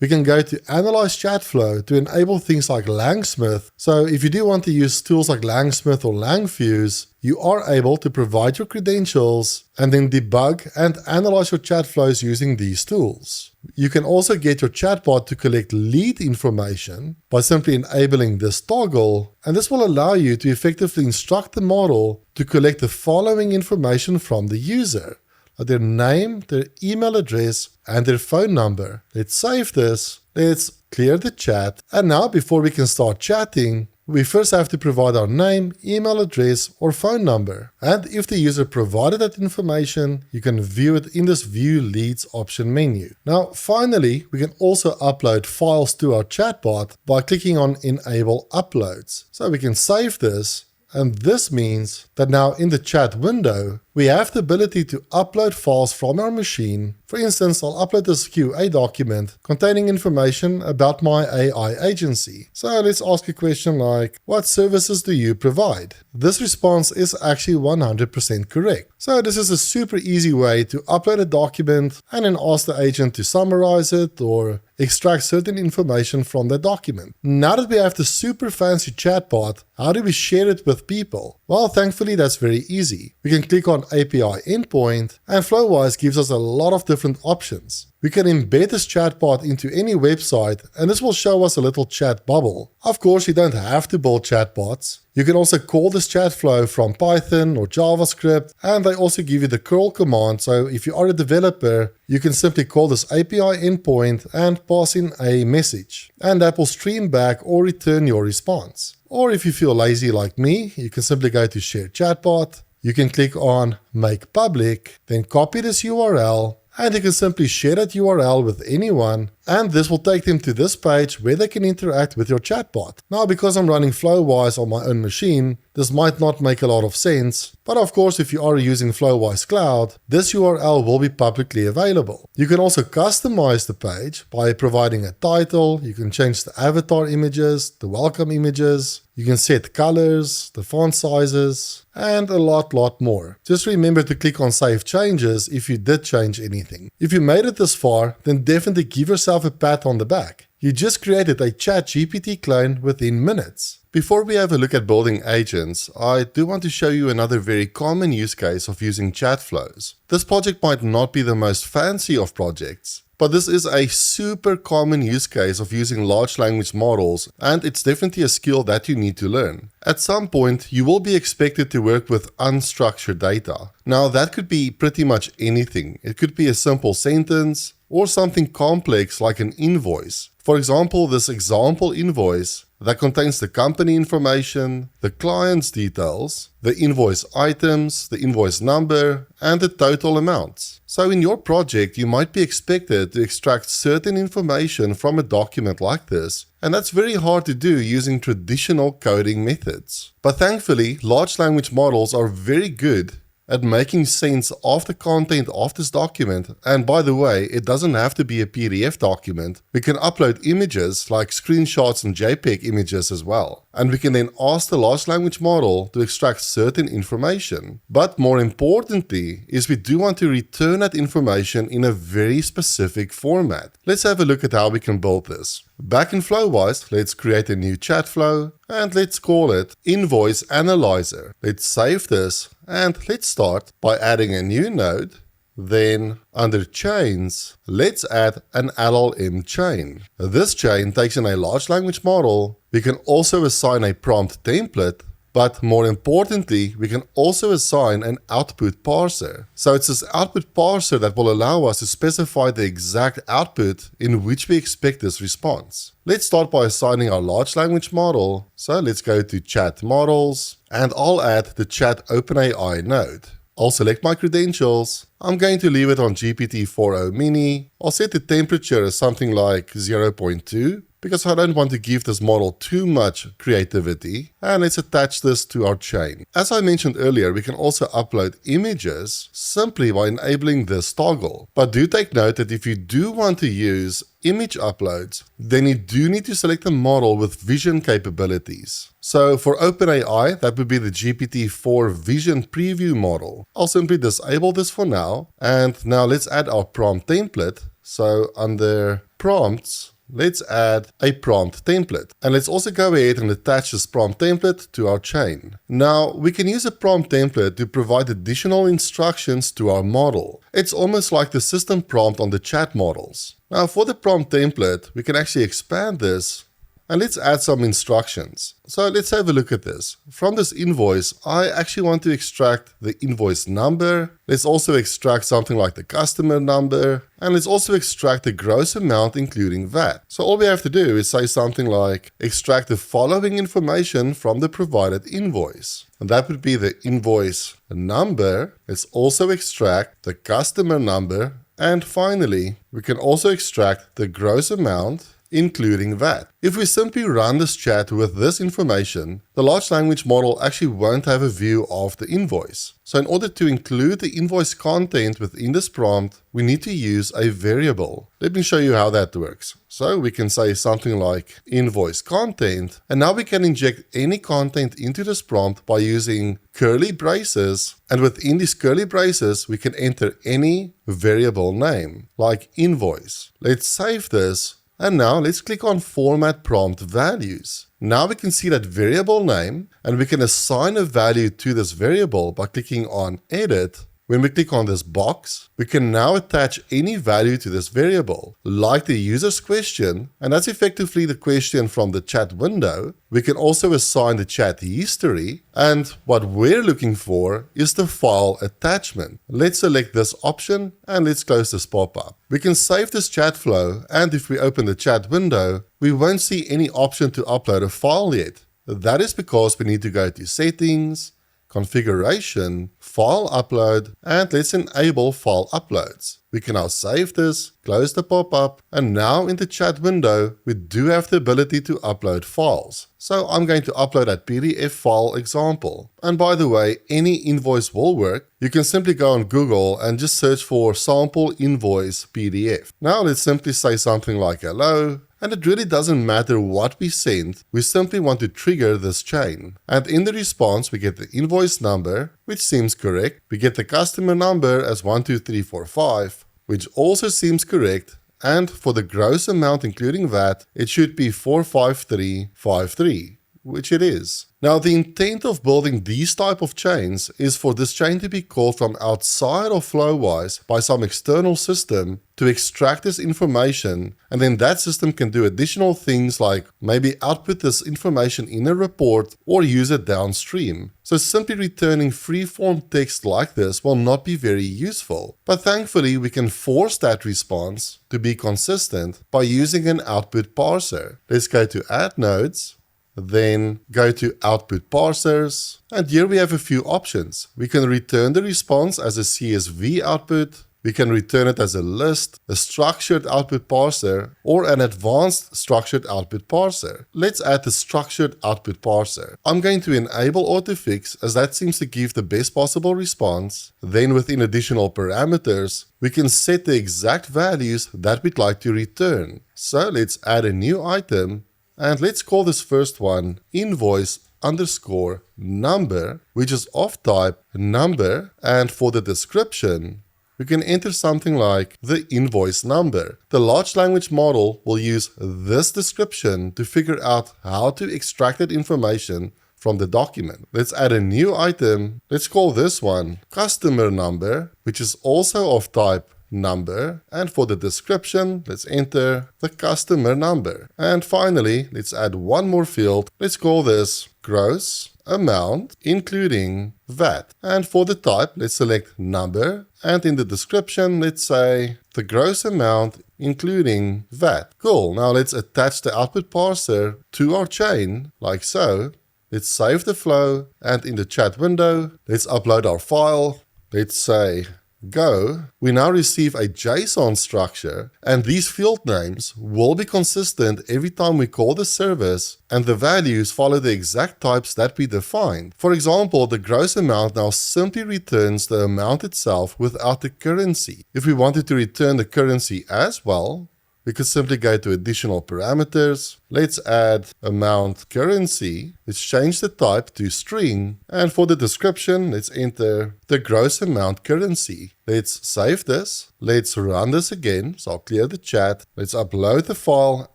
We can go to Analyze Chat Flow to enable things like Langsmith. So if you do want to use tools like Langsmith or Langfuse, you are able to provide your credentials and then debug and analyze your chat flows using these tools. You can also get your chatbot to collect lead information by simply enabling this toggle, and this will allow you to effectively instruct the model to collect the following information from the user: their name, their email address, and their phone number. Let's save this. Let's clear the chat. And now before we can start chatting, we first have to provide our name, email address, or phone number. And if the user provided that information, you can view it in this View Leads option menu. Now, finally, we can also upload files to our chatbot by clicking on Enable Uploads. So we can save this. And this means that now in the chat window, we have the ability to upload files from our machine. For instance, I'll upload this QA document containing information about my AI agency. So let's ask a question like, what services do you provide? This response is actually 100% correct. So this is a super easy way to upload a document and then ask the agent to summarize it or extract certain information from the document. Now that we have the super fancy chatbot, how do we share it with people? Well, thankfully that's very easy. We can click on API endpoint, and Flowise gives us a lot of different options. We can embed this chatbot into any website, and this will show us a little chat bubble. Of course, you don't have to build chatbots. You can also call this chat flow from Python or JavaScript, and they also give you the curl command. So if you are a developer, you can simply call this API endpoint and pass in a message, and that will stream back or return your response. Or if you feel lazy like me, you can simply go to Share Chatbot. You can click on Make Public, then copy this URL, and you can simply share that URL with anyone, and this will take them to this page where they can interact with your chatbot. Now, because I'm running Flowise on my own machine, this might not make a lot of sense, but of course if you are using Flowise Cloud, this URL will be publicly available. You can also customize the page by providing a title. You can change the avatar images, the welcome images, you can set colors, the font sizes, and a lot more. Just remember to click on Save Changes if you did change anything. If you made it this far, then definitely give yourself a pat on the back. You just created a ChatGPT clone within minutes. Before we have a look at building agents, I do want to show you another very common use case of using chat flows. This project might not be the most fancy of projects, but this is a super common use case of using large language models, and it's definitely a skill that you need to learn. At some point, you will be expected to work with unstructured data. Now, that could be pretty much anything. It could be a simple sentence or something complex like an invoice. For example, this example invoice that contains the company information, the client's details, the invoice items, the invoice number, and the total amounts. So in your project, you might be expected to extract certain information from a document like this, and that's very hard to do using traditional coding methods. But thankfully, large language models are very good at making sense of the content of this document. And by the way, it doesn't have to be a PDF document. We can upload images like screenshots and JPEG images as well. And we can then ask the large language model to extract certain information. But more importantly is we do want to return that information in a very specific format. Let's have a look at how we can build this. Back in Flowise, let's create a new chat flow and let's call it Invoice Analyzer. Let's save this and let's start by adding a new node. Then under chains, let's add an LLM chain. This chain takes in a large language model. We can also assign a prompt template, But more importantly, we can also assign an output parser. So it's this output parser that will allow us to specify the exact output in which we expect this response. Let's start by assigning our large language model. So let's go to Chat Models, and I'll add the Chat OpenAI node. I'll select my credentials. I'm going to leave it on GPT-4o Mini. I'll set the temperature as something like 0.2 because I don't want to give this model too much creativity. And let's attach this to our chain. As I mentioned earlier, we can also upload images simply by enabling this toggle. But do take note that if you do want to use image uploads, then you do need to select a model with vision capabilities. So for OpenAI, that would be the GPT-4 Vision Preview model. I'll simply disable this for now. And now let's add our prompt template. So under prompts, let's add a prompt template. And let's also go ahead and attach this prompt template to our chain. Now, we can use a prompt template to provide additional instructions to our model. It's almost like the system prompt on the chat models. Now, for the prompt template, we can actually expand this and let's add some instructions. So let's have a look at this. From this invoice, I actually want to extract the invoice number. Let's also extract something like the customer number. And let's also extract the gross amount including VAT. So all we have to do is say something like extract the following information from the provided invoice. And that would be the invoice number. Let's also extract the customer number. And finally, we can also extract the gross amount including VAT. If we simply run this chat with this information, the large language model actually won't have a view of the invoice. So in order to include the invoice content within this prompt, we need to use a variable. Let me show you how that works. So we can say something like invoice content, and now we can inject any content into this prompt by using curly braces, and within these curly braces, we can enter any variable name, like invoice. Let's save this. And now let's click on Format Prompt Values. Now we can see that variable name, and we can assign a value to this variable by clicking on Edit. When we click on this box, we can now attach any value to this variable, like the user's question, and that's effectively the question from the chat window. We can also assign the chat history, and what we're looking for is the file attachment. Let's select this option, and let's close this pop-up. We can save this chat flow, and if we open the chat window, we won't see any option to upload a file yet. That is because we need to go to Settings, Configuration, File Upload, and let's enable file uploads. We can now save this, close the pop-up, and now in the chat window, we do have the ability to upload files. So I'm going to upload that PDF file example. And by the way, any invoice will work. You can simply go on Google and just search for sample invoice PDF. Now let's simply say something like hello. And it really doesn't matter what we send, we simply want to trigger this chain. And in the response, we get the invoice number, which seems correct. We get the customer number as 12345, which also seems correct. And for the gross amount including VAT, it should be 45353, which it is. Now, the intent of building these type of chains is for this chain to be called from outside of Flowise by some external system to extract this information, and then that system can do additional things like maybe output this information in a report or use it downstream. So simply returning free-form text like this will not be very useful. But thankfully, we can force that response to be consistent by using an output parser. Let's go to Add Nodes. Then go to Output Parsers, and here we have a few options. We can return the response as a CSV output, we can return it as a list, a structured output parser, or an advanced structured output parser. Let's add the structured output parser. I'm going to enable autofix as that seems to give the best possible response. Then within additional parameters, we can set the exact values that we'd like to return. So let's add a new item. And let's call this first one invoice_number, which is of type number. And for the description, we can enter something like the invoice number. The large language model will use this description to figure out how to extract that information from the document. Let's add a new item. Let's call this one customer number, which is also of type number, and for the description, let's enter the customer number. And finally, let's add one more field. Let's call this gross amount, including VAT. And for the type, let's select number. And in the description, let's say the gross amount, including VAT. Cool. Now let's attach the output parser to our chain, like so. Let's save the flow. And in the chat window, let's upload our file. Let's say go. We now receive a JSON structure, and these field names will be consistent every time we call the service, and the values follow the exact types that we defined. For example, the gross amount now simply returns the amount itself without the currency. If we wanted to return the currency as well, we could simply go to additional parameters. Let's add amount currency. Let's change the type to string. And for the description, let's enter the gross amount currency. Let's save this. Let's run this again. So I'll clear the chat. Let's upload the file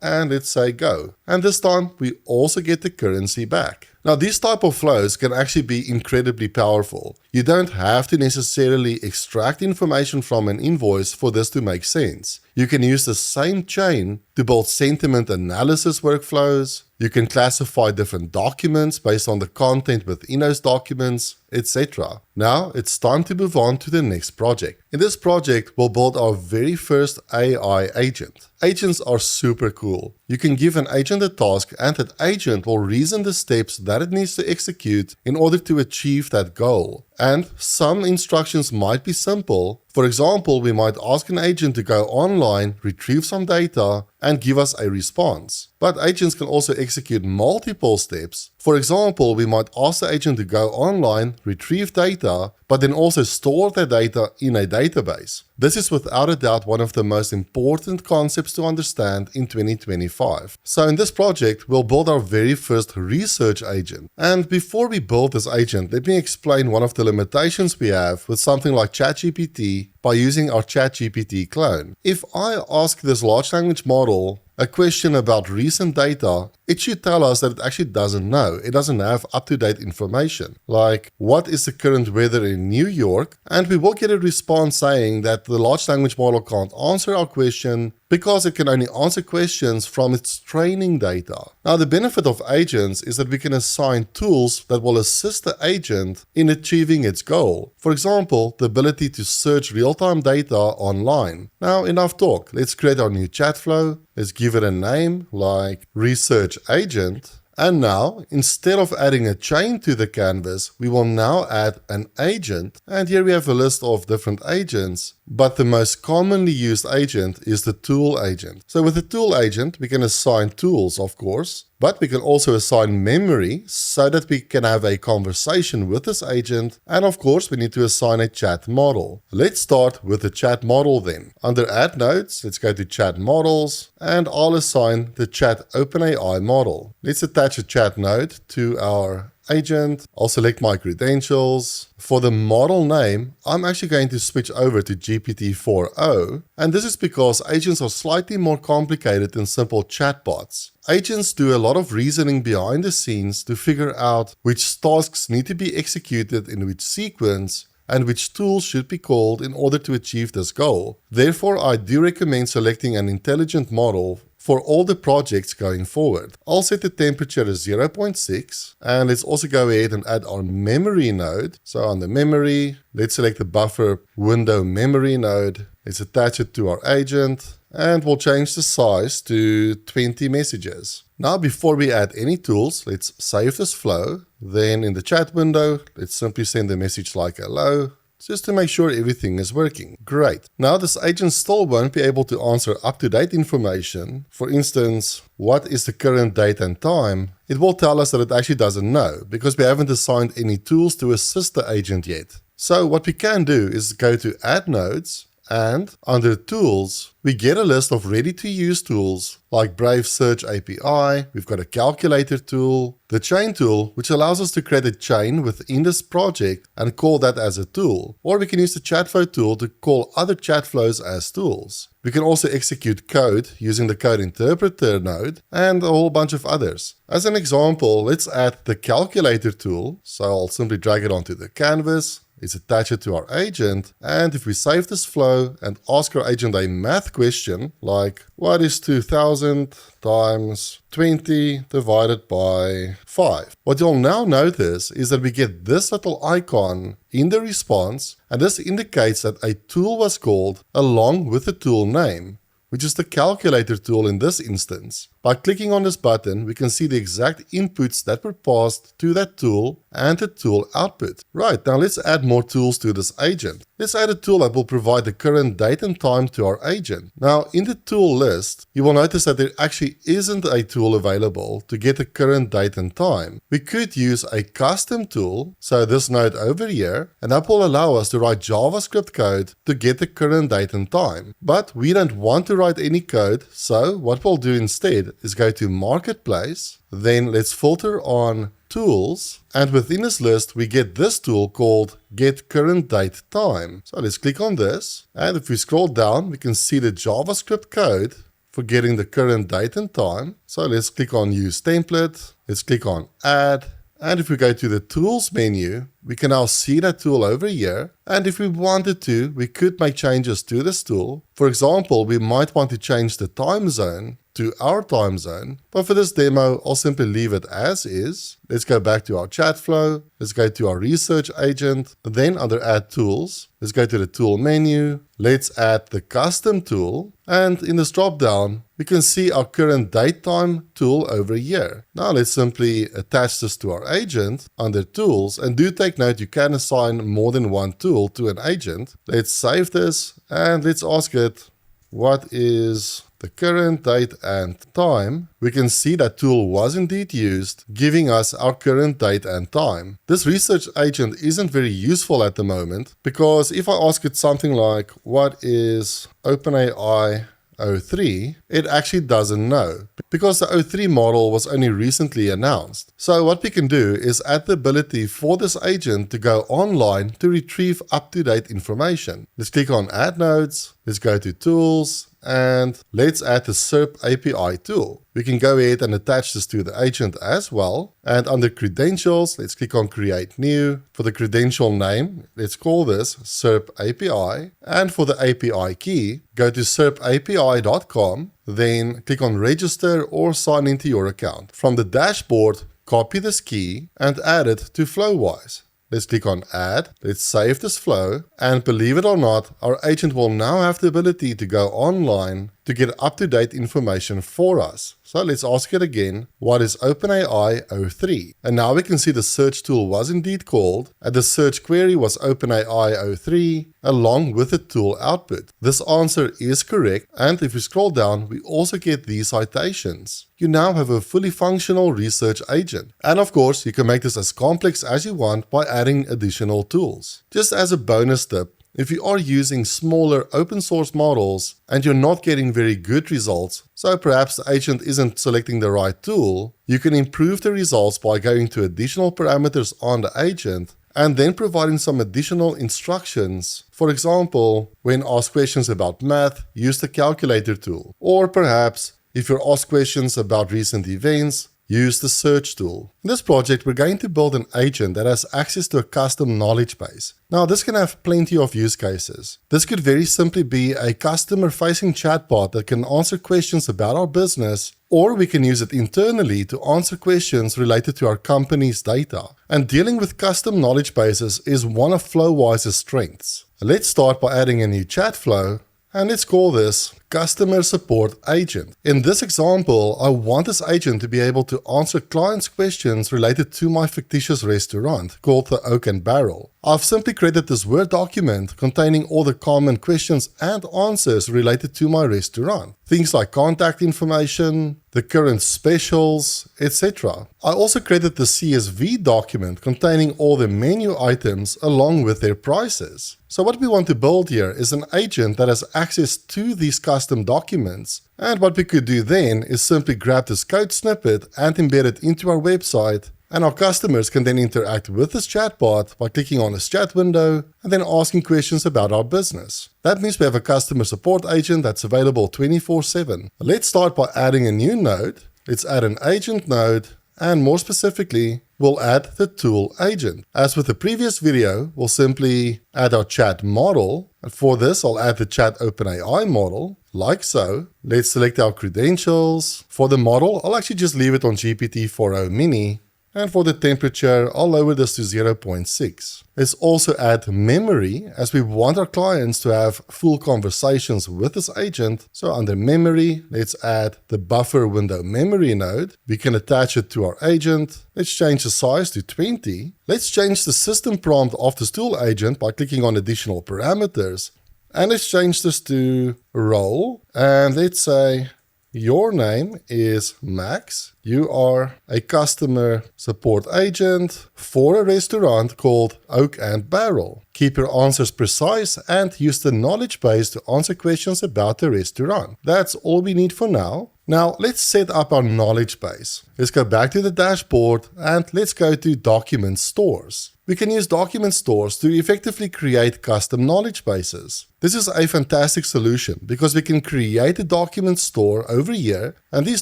and let's say go. And this time we also get the currency back. Now these type of flows can actually be incredibly powerful. You don't have to necessarily extract information from an invoice for this to make sense. You can use the same chain to build sentiment analysis workflows. You can classify different documents based on the content within those documents, etc. Now it's time to move on to the next project. In this project, we'll build our very first AI agent. Agents are super cool. You can give an agent a task and that agent will reason the steps that it needs to execute in order to achieve that goal. And some instructions might be simple. For example, we might ask an agent to go online, retrieve some data, and give us a response. But agents can also execute multiple steps. For example, we might ask the agent to go online, retrieve data, but then also store the data in a database. This is without a doubt one of the most important concepts to understand in 2025. So in this project, we'll build our very first research agent. And before we build this agent, let me explain one of the limitations we have with something like ChatGPT by using our ChatGPT Clone. If I ask this large language model a question about recent data, it should tell us that it actually doesn't know. It doesn't have up-to-date information. Like, what is the current weather in New York? And we will get a response saying that the large language model can't answer our question because it can only answer questions from its training data. Now, the benefit of agents is that we can assign tools that will assist the agent in achieving its goal. For example, the ability to search real-time data online. Now, enough talk. Let's create our new chat flow. Let's give it a name like Research Agent. And now, instead of adding a chain to the canvas, we will now add an agent. And here we have a list of different agents, but the most commonly used agent is the tool agent. So with the tool agent, we can assign tools, of course, but we can also assign memory so that we can have a conversation with this agent. And of course, we need to assign a chat model. Let's start with the chat model then. Under Add Nodes, let's go to Chat Models, and I'll assign the Chat OpenAI model. Let's attach a chat node to our agent. I'll select my credentials. For the model name, I'm actually going to switch over to GPT-4o, and this is because agents are slightly more complicated than simple chatbots. Agents do a lot of reasoning behind the scenes to figure out which tasks need to be executed in which sequence and which tools should be called in order to achieve this goal. Therefore, I do recommend selecting an intelligent model for all the projects going forward. I'll set the temperature as 0.6, and let's also go ahead and add our memory node. So on the memory, let's select the buffer window memory node. Let's attach it to our agent, and we'll change the size to 20 messages. Now, before we add any tools, let's save this flow. Then in the chat window, let's simply send a message like hello, just to make sure everything is working. Great. Now this agent still won't be able to answer up-to-date information. For instance, what is the current date and time? It will tell us that it actually doesn't know because we haven't assigned any tools to assist the agent yet. So what we can do is go to Add Nodes, and under Tools, we get a list of ready-to-use tools like Brave Search API, we've got a calculator tool, the chain tool, which allows us to create a chain within this project and call that as a tool. Or we can use the chat flow tool to call other chat flows as tools. We can also execute code using the code interpreter node and a whole bunch of others. As an example, let's add the calculator tool. So I'll simply drag it onto the canvas. let's attach it to our agent. And if we save this flow and ask our agent a math question, like what is 2000 times 20 divided by 5? What you'll now notice is that we get this little icon in the response, and this indicates that a tool was called along with the tool name, which is the calculator tool in this instance. By clicking on this button, we can see the exact inputs that were passed to that tool and the tool output. Right, now let's add more tools to this agent. Let's add a tool that will provide the current date and time to our agent. Now, in the tool list, you will notice that there actually isn't a tool available to get the current date and time. We could use a custom tool, so this node over here, and that will allow us to write JavaScript code to get the current date and time. But we don't want to write any code, so what we'll do instead is go to Marketplace, then let's filter on Tools, and within this list we get this tool called Get Current Date Time. So let's click on this, and if we scroll down we can see the JavaScript code for getting the current date and time. So let's click on Use Template, let's click on Add, and if we go to the Tools menu, we can now see that tool over here, and if we wanted to, we could make changes to this tool. For example, we might want to change the time zone to our time zone, but for this demo, I'll simply leave it as is. Let's go back to our chat flow, let's go to our research agent, then under Add Tools, let's go to the tool menu, let's add the custom tool, and in this drop down, we can see our current date time tool over here. Now let's simply attach this to our agent under Tools, and do take note you can assign more than one tool to an agent. Let's save this, and let's ask it, what is the current date and time? We can see that tool was indeed used, giving us our current date and time. This research agent isn't very useful at the moment, because if I ask it something like, what is OpenAI 03, it actually doesn't know, because the 03 model was only recently announced. So what we can do is add the ability for this agent to go online to retrieve up-to-date information. Let's click on Add Nodes, let's go to Tools, and let's add the SERP API tool. We can go ahead and attach this to the agent as well. And under Credentials, let's click on Create New. For the credential name, let's call this SERP API. And for the API key, go to serpapi.com, then click on Register or sign into your account. From the dashboard, copy this key and add it to Flowise. Let's click on Add, let's save this flow, and believe it or not, our agent will now have the ability to go online to get up-to-date information for us. So let's ask it again, what is OpenAI 03? And now we can see the search tool was indeed called, and the search query was OpenAI 03, along with the tool output. This answer is correct, and if we scroll down, we also get these citations. You now have a fully functional research agent. And of course, you can make this as complex as you want by adding additional tools. Just as a bonus tip, if you are using smaller open source models and you're not getting very good results, so perhaps the agent isn't selecting the right tool, you can improve the results by going to additional parameters on the agent and then providing some additional instructions. For example, when asked questions about math, use the calculator tool. Or perhaps, if you're asked questions about recent events, use the search tool. In this project, we're going to build an agent that has access to a custom knowledge base. Now, this can have plenty of use cases. This could very simply be a customer-facing chatbot that can answer questions about our business, or we can use it internally to answer questions related to our company's data. And dealing with custom knowledge bases is one of Flowise's strengths. Let's start by adding a new chat flow, and let's call this Customer Support Agent. In this example, I want this agent to be able to answer clients' questions related to my fictitious restaurant called the Oak and Barrel. I've simply created this Word document containing all the common questions and answers related to my restaurant. Things like contact information, the current specials, etc. I also created the CSV document containing all the menu items along with their prices. So what we want to build here is an agent that has access to these custom documents. And what we could do then is simply grab this code snippet and embed it into our website. And our customers can then interact with this chatbot by clicking on this chat window and then asking questions about our business. That means we have a customer support agent that's available 24/7. Let's start by adding a new node. Let's add an agent node, and more specifically, we'll add the tool agent. As with the previous video, we'll simply add our chat model, and for this I'll add the chat OpenAI model, like so. Let's select our credentials. For the model, I'll actually just leave it on GPT-4o mini, and for the temperature, I'll lower this to 0.6. Let's also add memory, as we want our clients to have full conversations with this agent. So under memory, let's add the buffer window memory node. We can attach it to our agent. Let's change the size to 20. Let's change the system prompt of this tool agent by clicking on additional parameters. And let's change this to role. And let's say, your name is Max. You are a customer support agent for a restaurant called Oak and Barrel. Keep your answers precise and use the knowledge base to answer questions about the restaurant. That's all we need for now. Now let's set up our knowledge base. Let's go back to the dashboard and let's go to document stores. We can use document stores to effectively create custom knowledge bases. This is a fantastic solution because we can create a document store over here, and these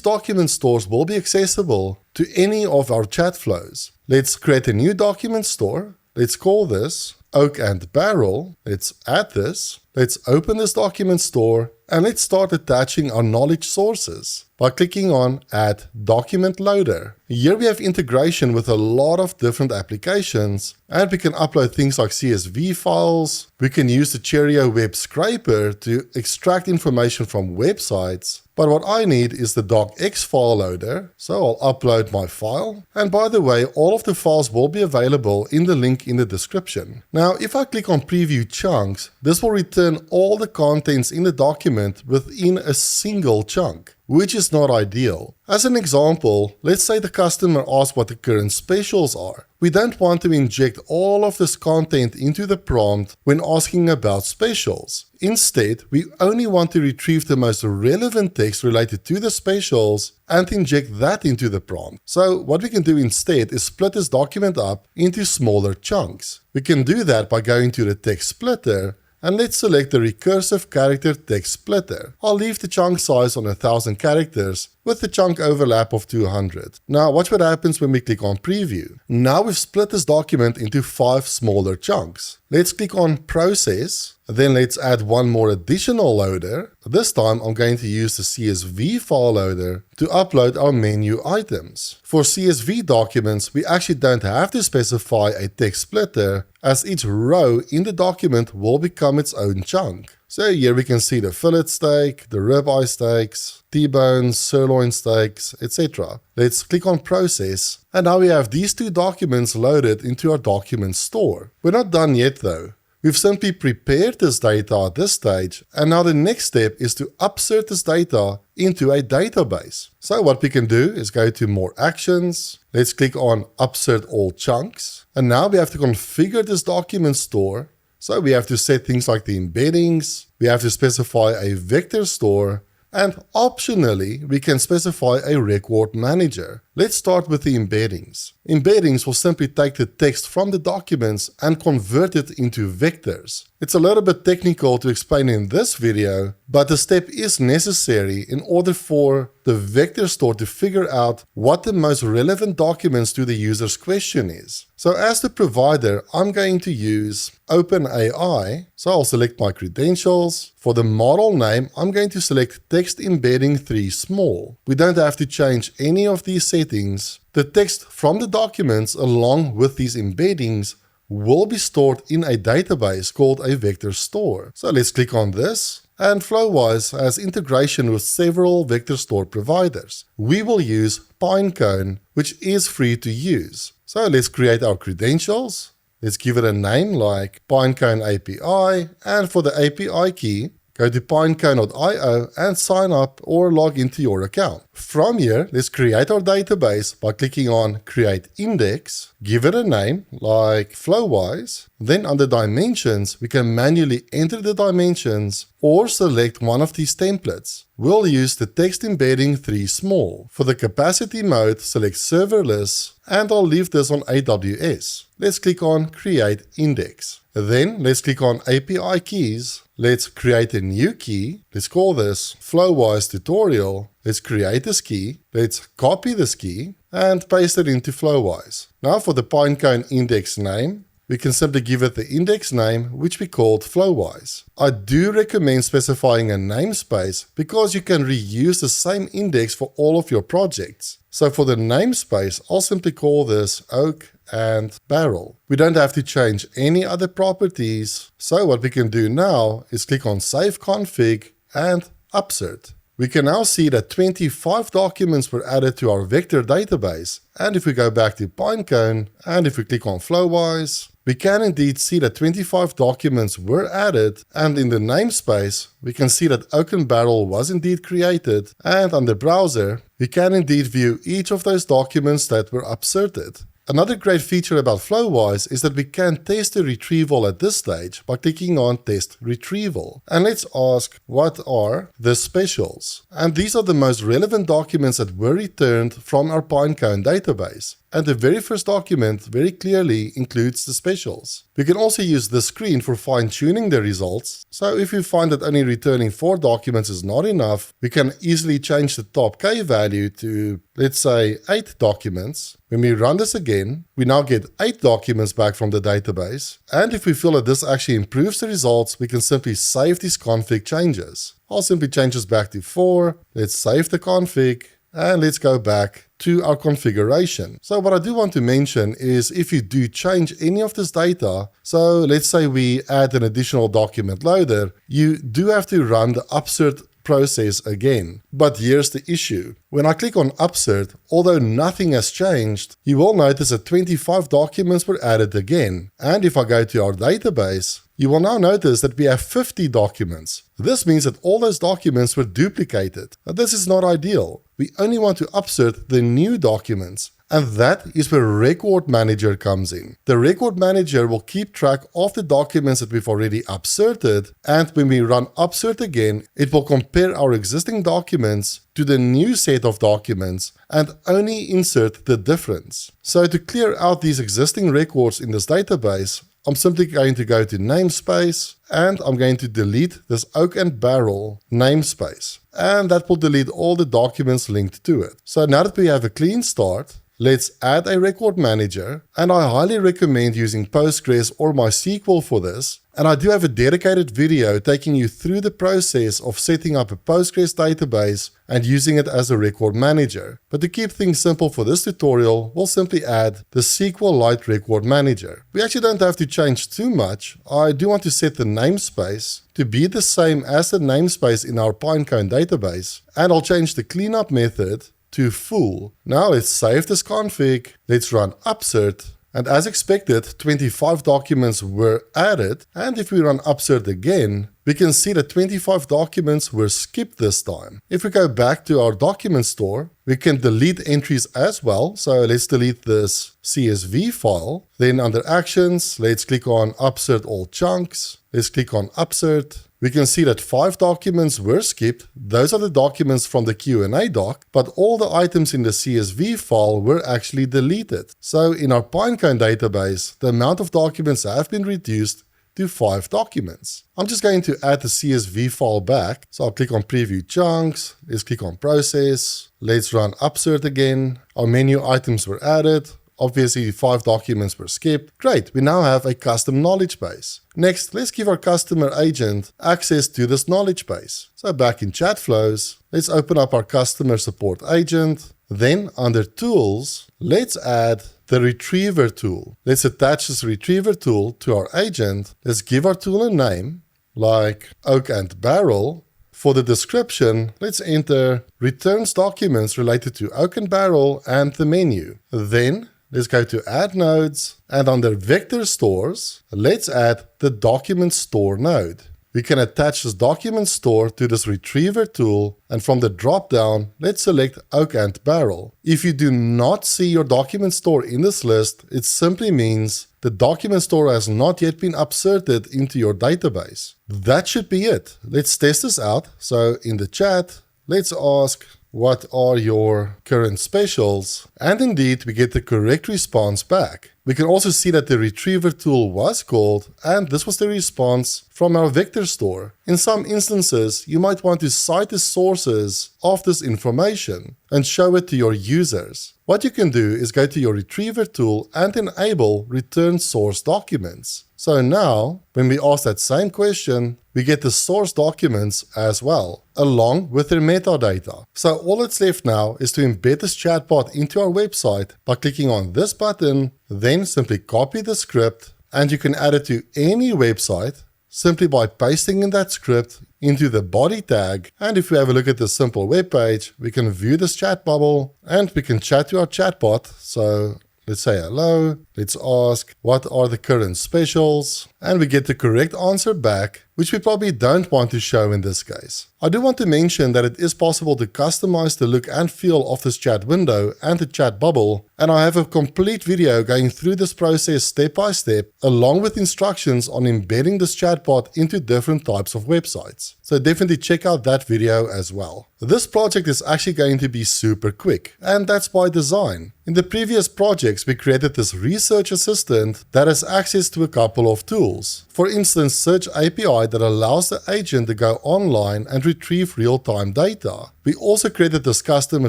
document stores will be accessible to any of our chat flows. Let's create a new document store. Let's call this Oak and Barrel. Let's add this. Let's open this document store and let's start attaching our knowledge sources by clicking on Add Document Loader. Here we have integration with a lot of different applications, and we can upload things like CSV files. We can use the Cheerio web scraper to extract information from websites. But what I need is the docx file loader, so I'll upload my file. And by the way, all of the files will be available in the link in the description. Now, if I click on Preview Chunks, this will return all the contents in the document within a single chunk, which is not ideal. As an example, let's say the customer asks what the current specials are. We don't want to inject all of this content into the prompt when asking about specials. Instead, we only want to retrieve the most relevant text related to the specials and inject that into the prompt. So what we can do instead is split this document up into smaller chunks. We can do that by going to the text splitter, and let's select the recursive character text splitter. I'll leave the chunk size on 1000 characters with the chunk overlap of 200. Now watch what happens when we click on preview. Now we've split this document into 5 smaller chunks. Let's click on process, then let's add one more additional loader. This time I'm going to use the CSV file loader to upload our menu items. For CSV documents, we actually don't have to specify a text splitter, as each row in the document will become its own chunk. So here we can see the fillet steak, the ribeye steaks, T-bones, sirloin steaks, etc. Let's click on process, and now we have these 2 documents loaded into our document store. We're not done yet though. We've simply prepared this data at this stage, and now the next step is to upsert this data into a database. So what we can do is go to More Actions. Let's click on Upsert All Chunks, and now we have to configure this document store. So we have to set things like the embeddings, we have to specify a vector store, and optionally, we can specify a record manager. Let's start with the embeddings. Embeddings will simply take the text from the documents and convert it into vectors. It's a little bit technical to explain in this video, but the step is necessary in order for the vector store to figure out what the most relevant documents to the user's question is. So as the provider, I'm going to use OpenAI. So I'll select my credentials. For the model name, I'm going to select text embedding 3 small. We don't have to change any of these settings. The text from the documents along with these embeddings will be stored in a database called a vector store. So let's click on this. And Flowise has integration with several vector store providers. We will use Pinecone, which is free to use. So let's create our credentials. Let's give it a name like Pinecone API, and for the API key, go to pinecone.io and sign up or log into your account. From here, let's create our database by clicking on Create Index, give it a name like Flowise. Then under Dimensions, we can manually enter the dimensions or select one of these templates. We'll use the text embedding 3 small. For the capacity mode, select serverless, and I'll leave this on AWS. Let's click on Create Index. Then let's click on API Keys. Let's create a new key. Let's call this Flowise Tutorial. Let's create this key. Let's copy this key. and paste it into Flowise. Now for the pinecone index name, we can simply give it the index name, which we called Flowise. I do recommend specifying a namespace because you can reuse the same index for all of your projects. So for the namespace, I'll simply call this oak and barrel. We don't have to change any other properties. So what we can do now is click on Save Config and Upsert. We can now see that 25 documents were added to our vector database. And if we go back to Pinecone and if we click on Flowise, we can indeed see that 25 documents were added, and in the namespace, we can see that Oak and Barrel was indeed created, and on the browser, we can indeed view each of those documents that were upserted. Another great feature about Flowise is that we can test the retrieval at this stage by clicking on Test Retrieval. And let's ask, what are the specials? And these are the most relevant documents that were returned from our Pinecone database. And the very first document very clearly includes the specials. We can also use this screen for fine-tuning the results. So if we find that only returning 4 documents is not enough, we can easily change the top K value to, let's say, 8 documents. When we run this again, we now get 8 documents back from the database. And if we feel that this actually improves the results, we can simply save these config changes. I'll simply change this back to 4. Let's save the config. And let's go back to our configuration. So what I do want to mention is if you do change any of this data, so let's say we add an additional document loader, you do have to run the upsert process again. But here's the issue. When I click on Upsert, although nothing has changed, you will notice that 25 documents were added again. And if I go to our database, you will now notice that we have 50 documents. This means that all those documents were duplicated. Now, this is not ideal. We only want to upsert the new documents. And that is where Record Manager comes in. The Record Manager will keep track of the documents that we've already upserted, and when we run upsert again, it will compare our existing documents to the new set of documents and only insert the difference. So to clear out these existing records in this database, I'm simply going to go to namespace and I'm going to delete this oak and barrel namespace. And that will delete all the documents linked to it. So now that we have a clean start, let's add a record manager, and I highly recommend using Postgres or MySQL for this. And I do have a dedicated video taking you through the process of setting up a Postgres database and using it as a record manager. But to keep things simple for this tutorial, we'll simply add the SQLite record manager. We actually don't have to change too much. I do want to set the namespace to be the same as the namespace in our Pinecone database, and I'll change the cleanup method to full. Now let's save this config, let's run upsert, and as expected, 25 documents were added, and if we run upsert again, we can see that 25 documents were skipped this time. If we go back to our document store, we can delete entries as well, so let's delete this CSV file. Then under actions, let's click on upsert all chunks, let's click on upsert. We can see that 5 documents were skipped. Those are the documents from the Q&A doc, but all the items in the CSV file were actually deleted. So in our Pinecone database, the amount of documents have been reduced to 5 documents. I'm just going to add the CSV file back. So I'll click on Preview Chunks. Let's click on Process. Let's run Upsert again. Our menu items were added. Obviously, 5 documents were skipped. Great, we now have a custom knowledge base. Next, let's give our customer agent access to this knowledge base. So back in ChatFlows, let's open up our customer support agent. Then under Tools, let's add the Retriever tool. Let's attach this Retriever tool to our agent. Let's give our tool a name, like Oak and Barrel. For the description, let's enter returns documents related to Oak and Barrel and the menu. Then, let's go to Add Nodes, and under Vector Stores, let's add the Document Store node. We can attach this document store to this Retriever tool, and from the drop-down, let's select Oak and Barrel. If you do not see your document store in this list, it simply means the document store has not yet been upserted into your database. That should be it. Let's test this out. So in the chat, let's ask, what are your current specials? And indeed, we get the correct response back. We can also see that the retriever tool was called, and this was the response from our vector store. In some instances, you might want to cite the sources of this information and show it to your users. What you can do is go to your retriever tool and enable return source documents. So now, when we ask that same question, we get the source documents as well, along with their metadata. So all that's left now is to embed this chatbot into our website by clicking on this button, then simply copy the script, and you can add it to any website simply by pasting in that script into the body tag. And if we have a look at this simple web page, we can view this chat bubble and we can chat to our chatbot. So let's say hello, let's ask what are the current specials, and we get the correct answer back, which we probably don't want to show in this case. I do want to mention that it is possible to customize the look and feel of this chat window and the chat bubble, and I have a complete video going through this process step by step, along with instructions on embedding this chatbot into different types of websites. So definitely check out that video as well. This project is actually going to be super quick, and that's by design. In the previous projects, we created this research assistant that has access to a couple of tools. For instance, Search API that allows the agent to go online and retrieve real-time data. We also created this customer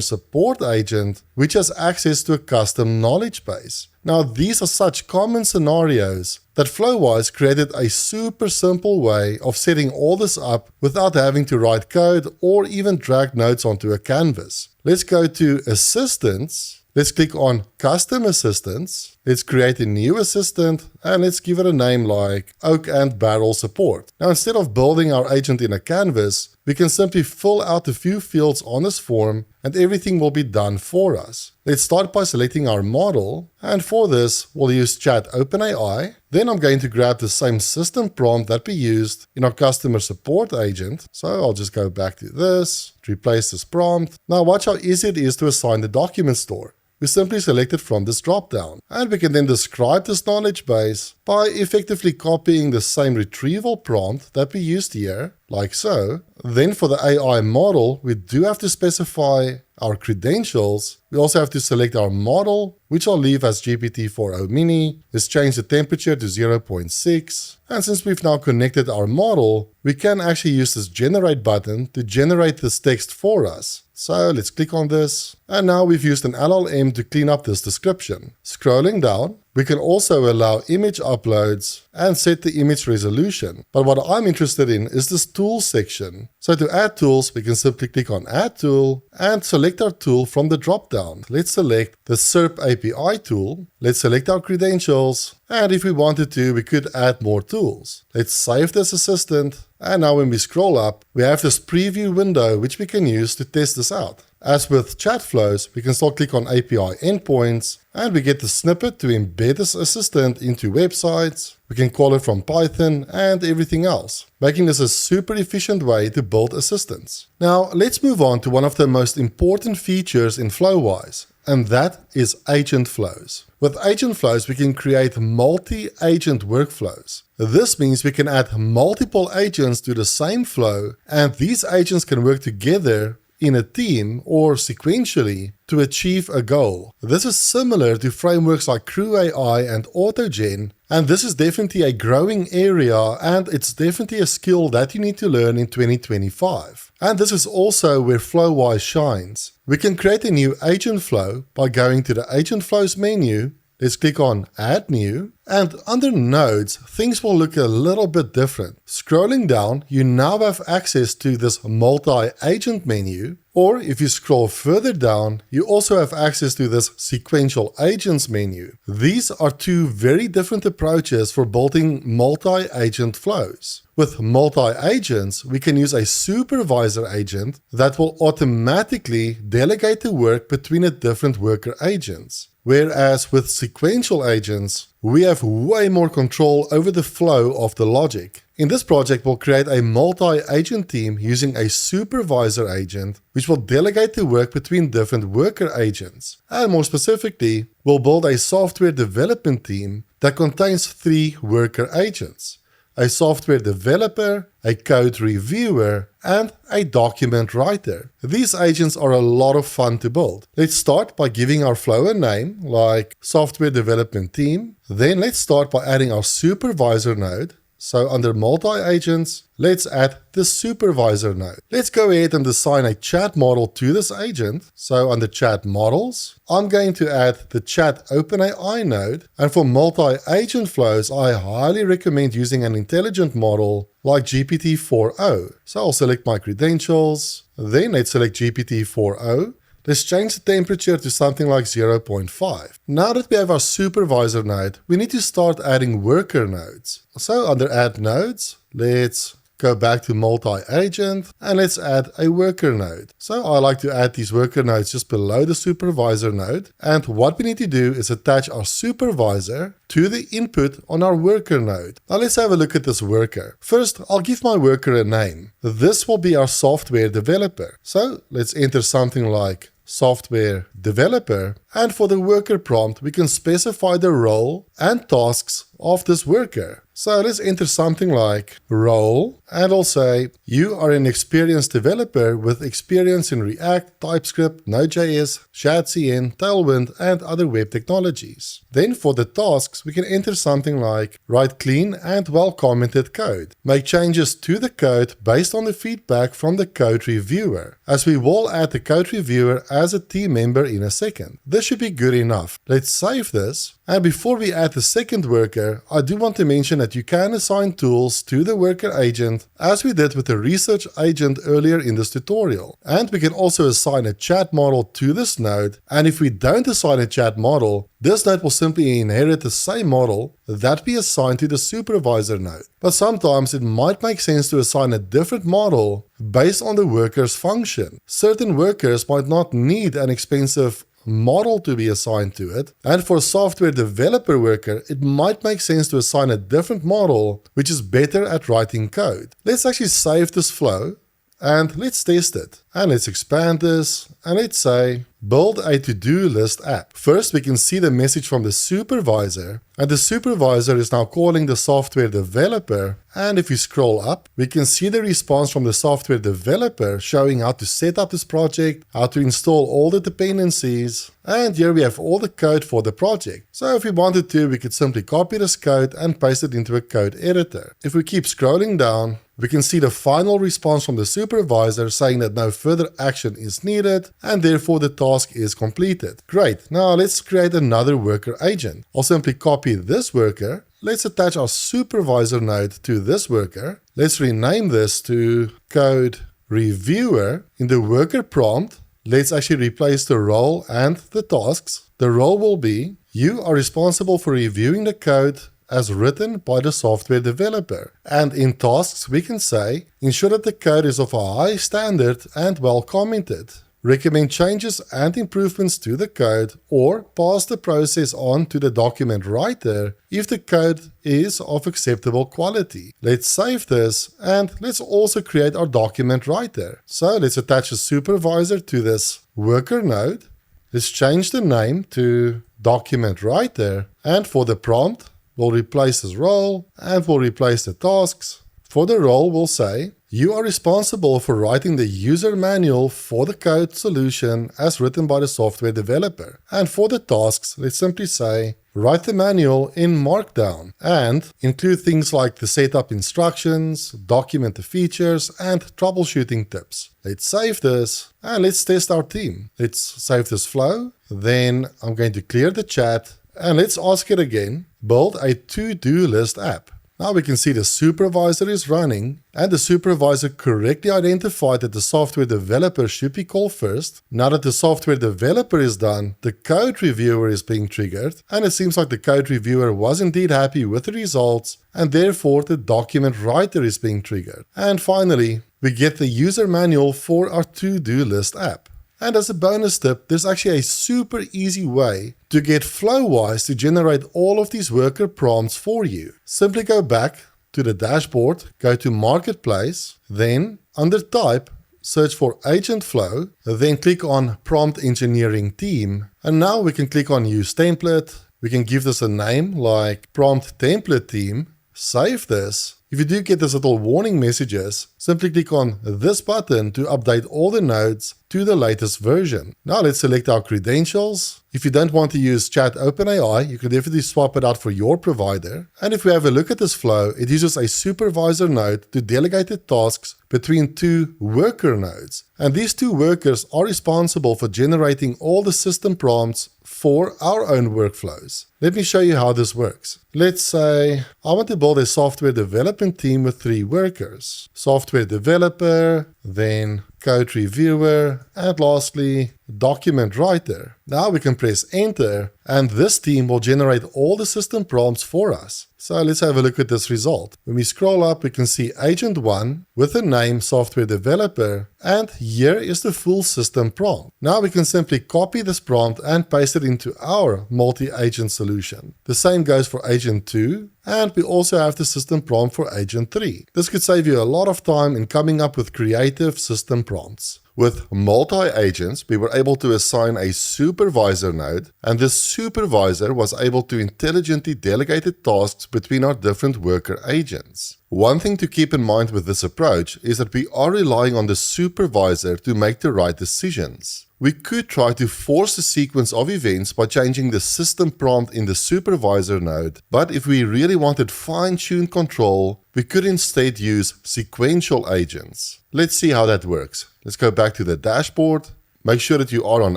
support agent, which has access to a custom knowledge base. Now, these are such common scenarios that Flowise created a super simple way of setting all this up without having to write code or even drag notes onto a canvas. Let's go to Assistants. Let's click on Custom Assistants. Let's create a new assistant and let's give it a name like Oak and Barrel Support. Now, instead of building our agent in a canvas, we can simply fill out a few fields on this form and everything will be done for us. Let's start by selecting our model, and for this, we'll use Chat OpenAI. Then I'm going to grab the same system prompt that we used in our customer support agent. So I'll just go back to this, replace this prompt. Now watch how easy it is to assign the document store. We simply select it from this dropdown, and we can then describe this knowledge base by effectively copying the same retrieval prompt that we used here, like so. Then for the AI model, we do have to specify our credentials. We also have to select our model, which I'll leave as GPT-4o mini. Let's change the temperature to 0.6. And since we've now connected our model, we can actually use this generate button to generate this text for us. So let's click on this. And now we've used an LLM to clean up this description. Scrolling down, we can also allow image uploads and set the image resolution. But what I'm interested in is this tools section. So to add tools, we can simply click on Add Tool and select our tool from the dropdown. Let's select the SERP API tool. Let's select our credentials. And if we wanted to, we could add more tools. Let's save this assistant. And now when we scroll up, we have this preview window which we can use to test this out. As with ChatFlows, we can still click on API endpoints and we get the snippet to embed this assistant into websites. We can call it from Python and everything else, making this a super efficient way to build assistants. Now let's move on to one of the most important features in Flowise, and that is AgentFlows. With AgentFlows, we can create multi-agent workflows. This means we can add multiple agents to the same flow, and these agents can work together in a team or sequentially to achieve a goal. This is similar to frameworks like Groq AI and AutoGen, and this is definitely a growing area and it's definitely a skill that you need to learn in 2025. And this is also where Flowise shines. We can create a new agent flow by going to the AgentFlows menu. Let's click on Add New, and under Nodes, things will look a little bit different. Scrolling down, you now have access to this multi-agent menu, or if you scroll further down, you also have access to this Sequential Agents menu. These are two very different approaches for building multi-agent flows. With multi-agents, we can use a supervisor agent that will automatically delegate the work between the different worker agents. Whereas with sequential agents, we have way more control over the flow of the logic. In this project, we'll create a multi-agent team using a supervisor agent, which will delegate the work between different worker agents. And more specifically, we'll build a software development team that contains 3 worker agents. a software developer, a code reviewer, and a document writer. These agents are a lot of fun to build. Let's start by giving our flow a name like software development team. Then let's start by adding our supervisor node. So under multi-agents, let's add the supervisor node. Let's go ahead and assign a chat model to this agent. So under chat models, I'm going to add the chat OpenAI node. And for multi-agent flows, I highly recommend using an intelligent model like GPT-4o. So I'll select my credentials. Then let's select GPT-4o. Let's change the temperature to something like 0.5. Now that we have our supervisor node, we need to start adding worker nodes. So under add nodes, let's go back to multi-agent and let's add a worker node. So I like to add these worker nodes just below the supervisor node. And what we need to do is attach our supervisor to the input on our worker node. Now let's have a look at this worker. First, I'll give my worker a name. This will be our software developer. So let's enter something like software developer, and for the worker prompt we can specify the role and tasks of this worker. So let's enter something like role, and I'll say you are an experienced developer with experience in React, TypeScript, Node.js, ShadCN, Tailwind, and other web technologies. Then for the tasks we can enter something like write clean and well-commented code. Make changes to the code based on the feedback from the code reviewer, as we will add the code reviewer as a team member in a second. This should be good enough. Let's save this. And before we add the second worker, I do want to mention that you can assign tools to the worker agent as we did with the research agent earlier in this tutorial. And we can also assign a chat model to this node. And if we don't assign a chat model, this node will simply inherit the same model that we assigned to the supervisor node. But sometimes it might make sense to assign a different model based on the worker's function. Certain workers might not need an expensive model to be assigned to it, and for a software developer worker it might make sense to assign a different model which is better at writing code. Let's actually save this flow and let's test it. And let's expand this and let's say build a to-do list app. First we can see the message from the supervisor, and the supervisor is now calling the software developer, and if we scroll up we can see the response from the software developer showing how to set up this project, how to install all the dependencies, and here we have all the code for the project. So if we wanted to, we could simply copy this code and paste it into a code editor. If we keep scrolling down, we can see the final response from the supervisor saying that no further action is needed and therefore the task is completed. Great, now let's create another worker agent. I'll simply copy this worker. Let's attach our supervisor node to this worker. Let's rename this to code reviewer. In the worker prompt, let's actually replace the role and the tasks. The role will be you are responsible for reviewing the code as written by the software developer. And in tasks we can say ensure that the code is of a high standard and well commented. Recommend changes and improvements to the code, or pass the process on to the document writer if the code is of acceptable quality. Let's save this and let's also create our document writer. So let's attach a supervisor to this worker node. Let's change the name to document writer, and for the prompt we'll replace this role and we'll replace the tasks. For the role we'll say you are responsible for writing the user manual for the code solution as written by the software developer. And for the tasks, let's simply say, write the manual in Markdown and include things like the setup instructions, document the features, and troubleshooting tips. Let's save this and let's test our team. Let's save this flow. Then I'm going to clear the chat and let's ask it again, build a to-do list app. Now we can see the supervisor is running, and the supervisor correctly identified that the software developer should be called first. Now that the software developer is done, the code reviewer is being triggered, and it seems like the code reviewer was indeed happy with the results, and therefore the document writer is being triggered. And finally, we get the user manual for our to-do list app. And as a bonus tip, there's actually a super easy way to get Flowise to generate all of these worker prompts for you. Simply go back to the dashboard, go to Marketplace, then under Type, search for AgentFlow, then click on Prompt Engineering Team. And now we can click on Use Template. We can give this a name like Prompt Template Team, save this. If you do get this little warning messages, simply click on this button to update all the nodes to the latest version. Now let's select our credentials. If you don't want to use Chat OpenAI, you can definitely swap it out for your provider. And if we have a look at this flow, it uses a supervisor node to delegate the tasks between two worker nodes. And these two workers are responsible for generating all the system prompts for our own workflows. Let me show you how this works. Let's say I want to build a software development team with 3 workers. Software developer, then code reviewer, and lastly, document writer. Now we can press enter, and this team will generate all the system prompts for us. So let's have a look at this result. When we scroll up, we can see agent 1 with the name software developer, and here is the full system prompt. Now we can simply copy this prompt and paste it into our multi-agent solution. The same goes for agent 2, and we also have the system prompt for agent 3. This could save you a lot of time in coming up with creative system prompts. With multi-agents, we were able to assign a supervisor node, and this supervisor was able to intelligently delegate the tasks between our different worker agents. One thing to keep in mind with this approach is that we are relying on the supervisor to make the right decisions. We could try to force a sequence of events by changing the system prompt in the supervisor node, but if we really wanted fine-tuned control, we could instead use sequential agents. Let's see how that works. Let's go back to the dashboard, make sure that you are on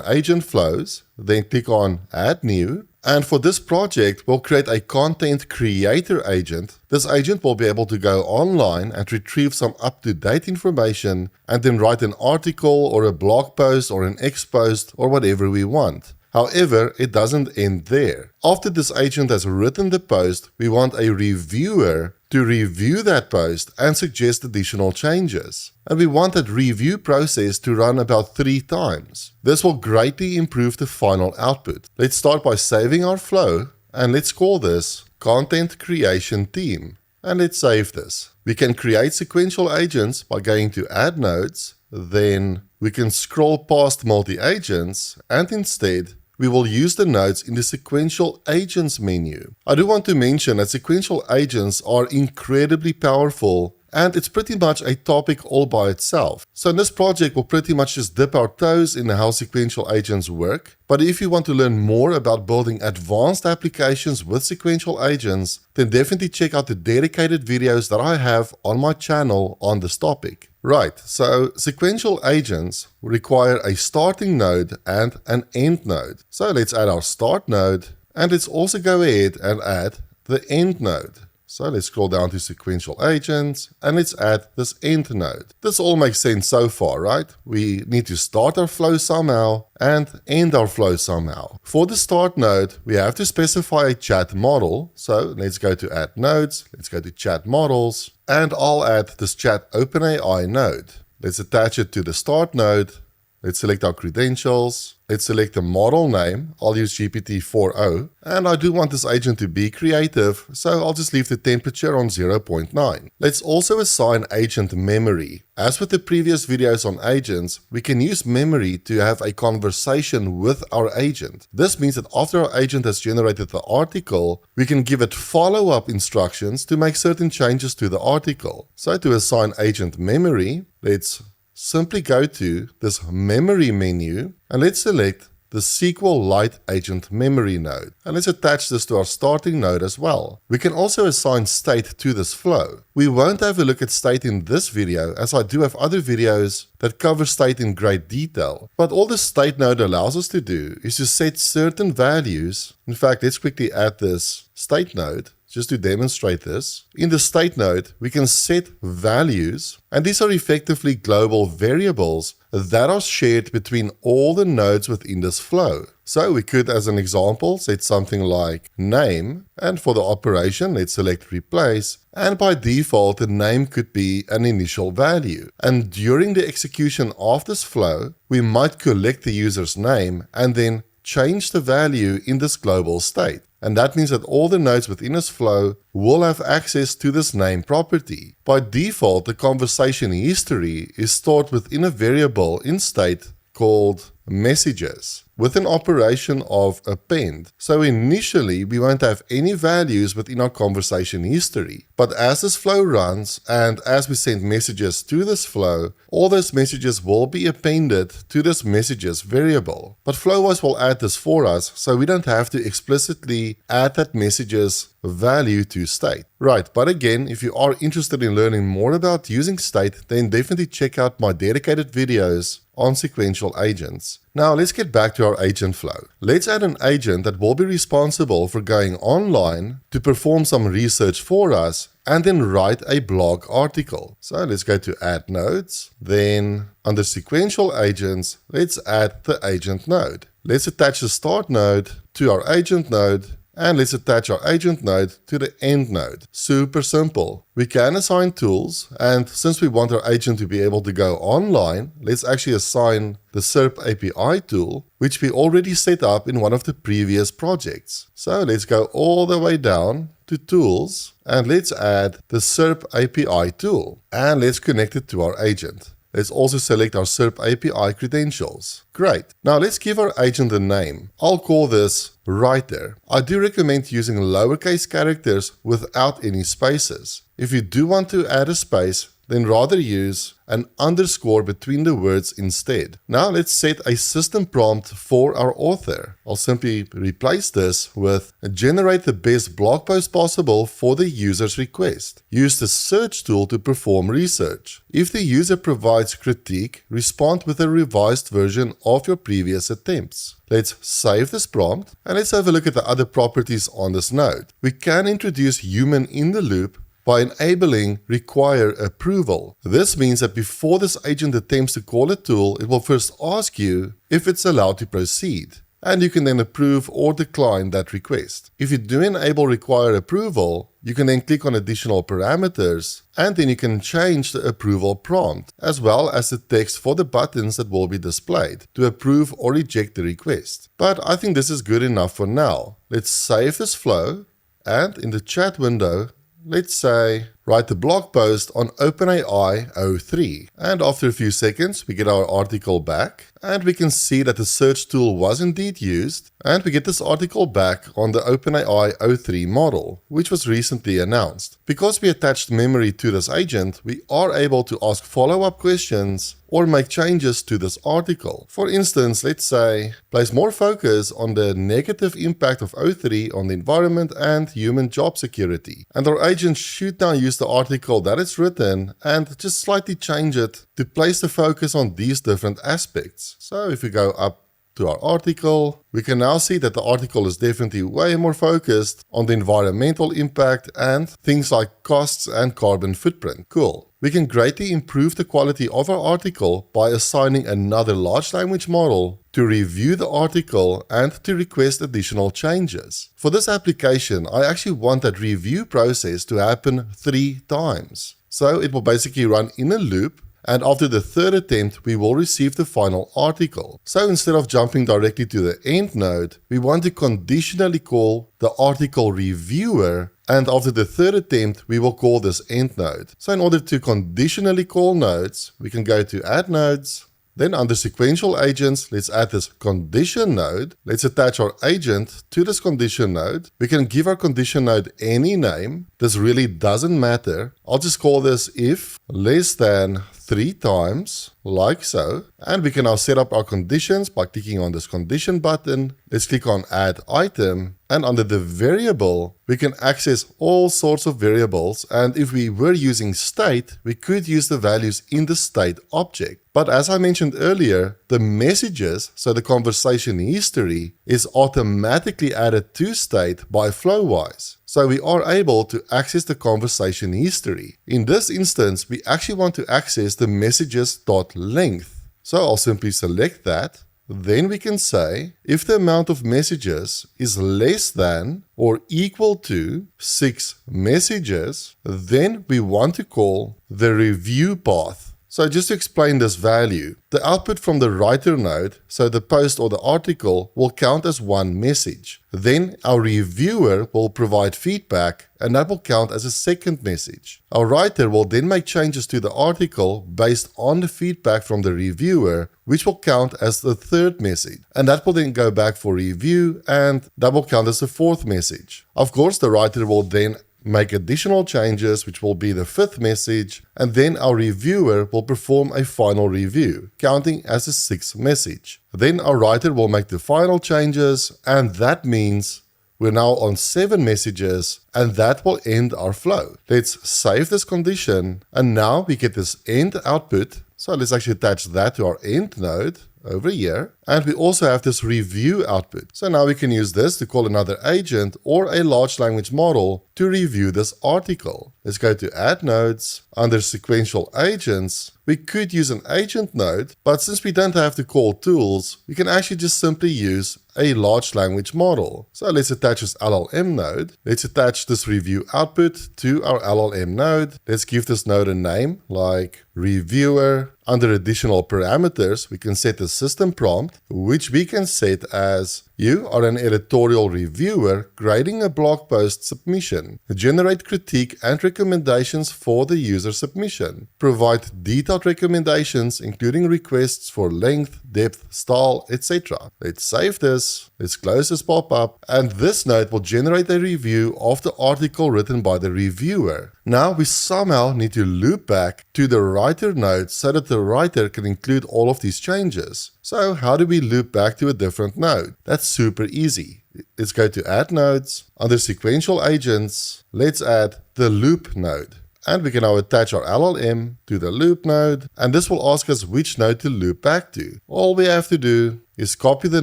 AgentFlows, then click on Add New. And for this project, we'll create a content creator agent. This agent will be able to go online and retrieve some up-to-date information and then write an article or a blog post or an X post or whatever we want. However, it doesn't end there. After this agent has written the post, we want a reviewer to review that post and suggest additional changes. And we want that review process to run about 3 times. This will greatly improve the final output. Let's start by saving our flow, and let's call this Content Creation Team. And let's save this. We can create sequential agents by going to Add Nodes, then we can scroll past multi-agents, and instead we will use the nodes in the Sequential Agents menu. I do want to mention that sequential agents are incredibly powerful, and it's pretty much a topic all by itself. So in this project, we'll pretty much just dip our toes in how sequential agents work. But if you want to learn more about building advanced applications with sequential agents, then definitely check out the dedicated videos that I have on my channel on this topic. Right, so sequential agents require a starting node and an end node. So let's add our start node, and let's also go ahead and add the end node. So let's scroll down to sequential agents, and let's add this end node. This all makes sense so far, right? We need to start our flow somehow and end our flow somehow. For the start node, we have to specify a chat model. So let's go to add nodes, let's go to chat models, and I'll add this chat OpenAI node. Let's attach it to the start node. Let's select our credentials. Let's select the model name. I'll use GPT-4o. And I do want this agent to be creative, so I'll just leave the temperature on 0.9. Let's also assign agent memory. As with the previous videos on agents, we can use memory to have a conversation with our agent. This means that after our agent has generated the article, we can give it follow-up instructions to make certain changes to the article. So to assign agent memory, let's simply go to this memory menu and let's select the SQLite agent memory node. And let's attach this to our starting node as well. We can also assign state to this flow. We won't have a look at state in this video, as I do have other videos that cover state in great detail. But all the state node allows us to do is to set certain values. In fact, let's quickly add this state node just to demonstrate this. In the state node, we can set values, and these are effectively global variables that are shared between all the nodes within this flow. So we could, as an example, set something like name, and for the operation, let's select replace, and by default, the name could be an initial value. And during the execution of this flow, we might collect the user's name and then change the value in this global state. And that means that all the nodes within this flow will have access to this name property. By default, the conversation history is stored within a variable in state called messages with an operation of append. So initially, we won't have any values within our conversation history. But as this flow runs and as we send messages to this flow, all those messages will be appended to this messages variable. But Flowise will add this for us, so we don't have to explicitly add that messages value to state. Right, but again, if you are interested in learning more about using state, then definitely check out my dedicated videos on sequential agents. Now let's get back to our agent flow. Let's add an agent that will be responsible for going online to perform some research for us and then write a blog article. So let's go to add nodes. Then under sequential agents, let's add the agent node. Let's attach the start node to our agent node. And let's attach our agent node to the end node. Super simple. We can assign tools, and since we want our agent to be able to go online, let's actually assign the SERP API tool, which we already set up in one of the previous projects. So let's go all the way down to tools, and let's add the SERP API tool, and let's connect it to our agent. Let's also select our SERP API credentials. Great. Now let's give our agent a name. I'll call this writer. I do recommend using lowercase characters without any spaces. If you do want to add a space, then rather use an underscore between the words instead. Now let's set a system prompt for our author. I'll simply replace this with generate the best blog post possible for the user's request. Use the search tool to perform research. If the user provides critique, respond with a revised version of your previous attempts. Let's save this prompt and let's have a look at the other properties on this node. We can introduce human in the loop by enabling require approval. This means that before this agent attempts to call a tool, it will first ask you if it's allowed to proceed, and you can then approve or decline that request. If you do enable require approval, you can then click on additional parameters, and then you can change the approval prompt, as well as the text for the buttons that will be displayed to approve or reject the request. But I think this is good enough for now. Let's save this flow, and in the chat window, let's say, write the blog post on OpenAI 03. And after a few seconds, we get our article back. And we can see that the search tool was indeed used. And we get this article back on the OpenAI 03 model, which was recently announced. Because we attached memory to this agent, we are able to ask follow-up questions or make changes to this article. For instance, let's say, place more focus on the negative impact of 03 on the environment and human job security. And our agent should now use the article that it's written and just slightly change it to place the focus on these different aspects. So if we go up to our article, we can now see that the article is definitely way more focused on the environmental impact and things like costs and carbon footprint. Cool. We can greatly improve the quality of our article by assigning another large language model to review the article and to request additional changes. For this application, I actually want that review process to happen 3 times. So it will basically run in a loop, and after the 3rd attempt, we will receive the final article. So instead of jumping directly to the end node, we want to conditionally call the article reviewer, and after the 3rd attempt, we will call this end node. So in order to conditionally call nodes, we can go to add nodes. Then under sequential agents, let's add this condition node. Let's attach our agent to this condition node. We can give our condition node any name. This really doesn't matter. I'll just call this if less than 3 times, like so. And we can now set up our conditions by clicking on this condition button. Let's click on add item. And under the variable, we can access all sorts of variables. And if we were using state, we could use the values in the state object. But as I mentioned earlier, the messages, so the conversation history, is automatically added to state by Flowise. So we are able to access the conversation history. In this instance, we actually want to access the messages.length. So I'll simply select that. Then we can say, if the amount of messages is less than or equal to 6 messages, then we want to call the review path So just to explain this value, the output from the writer node, so the post or the article, will count as one message. Then our reviewer will provide feedback, and that will count as a second message. Our writer will then make changes to the article based on the feedback from the reviewer, which will count as the third message. And that will then go back for review, and that will count as the fourth message. Of course, the writer will then make additional changes, which will be the fifth message, and then our reviewer will perform a final review, counting as a sixth message. Then our writer will make the final changes, and that means we're now on 7 messages, and that will end our flow. Let's save this condition, and now we get this end output. So let's actually attach that to our end node over here. And we also have this review output. So now we can use this to call another agent or a large language model to review this article. Let's go to Add Nodes. Under Sequential Agents, we could use an agent node, but since we don't have to call tools, we can actually just simply use a large language model. So let's attach this LLM node. Let's attach this review output to our LLM node. Let's give this node a name like reviewer. Under additional parameters, we can set the system prompt, which we can set as you are an editorial reviewer grading a blog post submission. Generate critique and recommendations for the user submission. Provide detailed recommendations including requests for length, depth, style, etc. Let's save this. Let's close this pop-up, and this node will generate a review of the article written by the reviewer. Now we somehow need to loop back to the writer node so that the writer can include all of these changes. So how do we loop back to a different node? That's super easy. Let's go to Add Nodes. Under Sequential Agents, let's add the loop node. And we can now attach our LLM to the loop node, and this will ask us which node to loop back to. All we have to do is copy the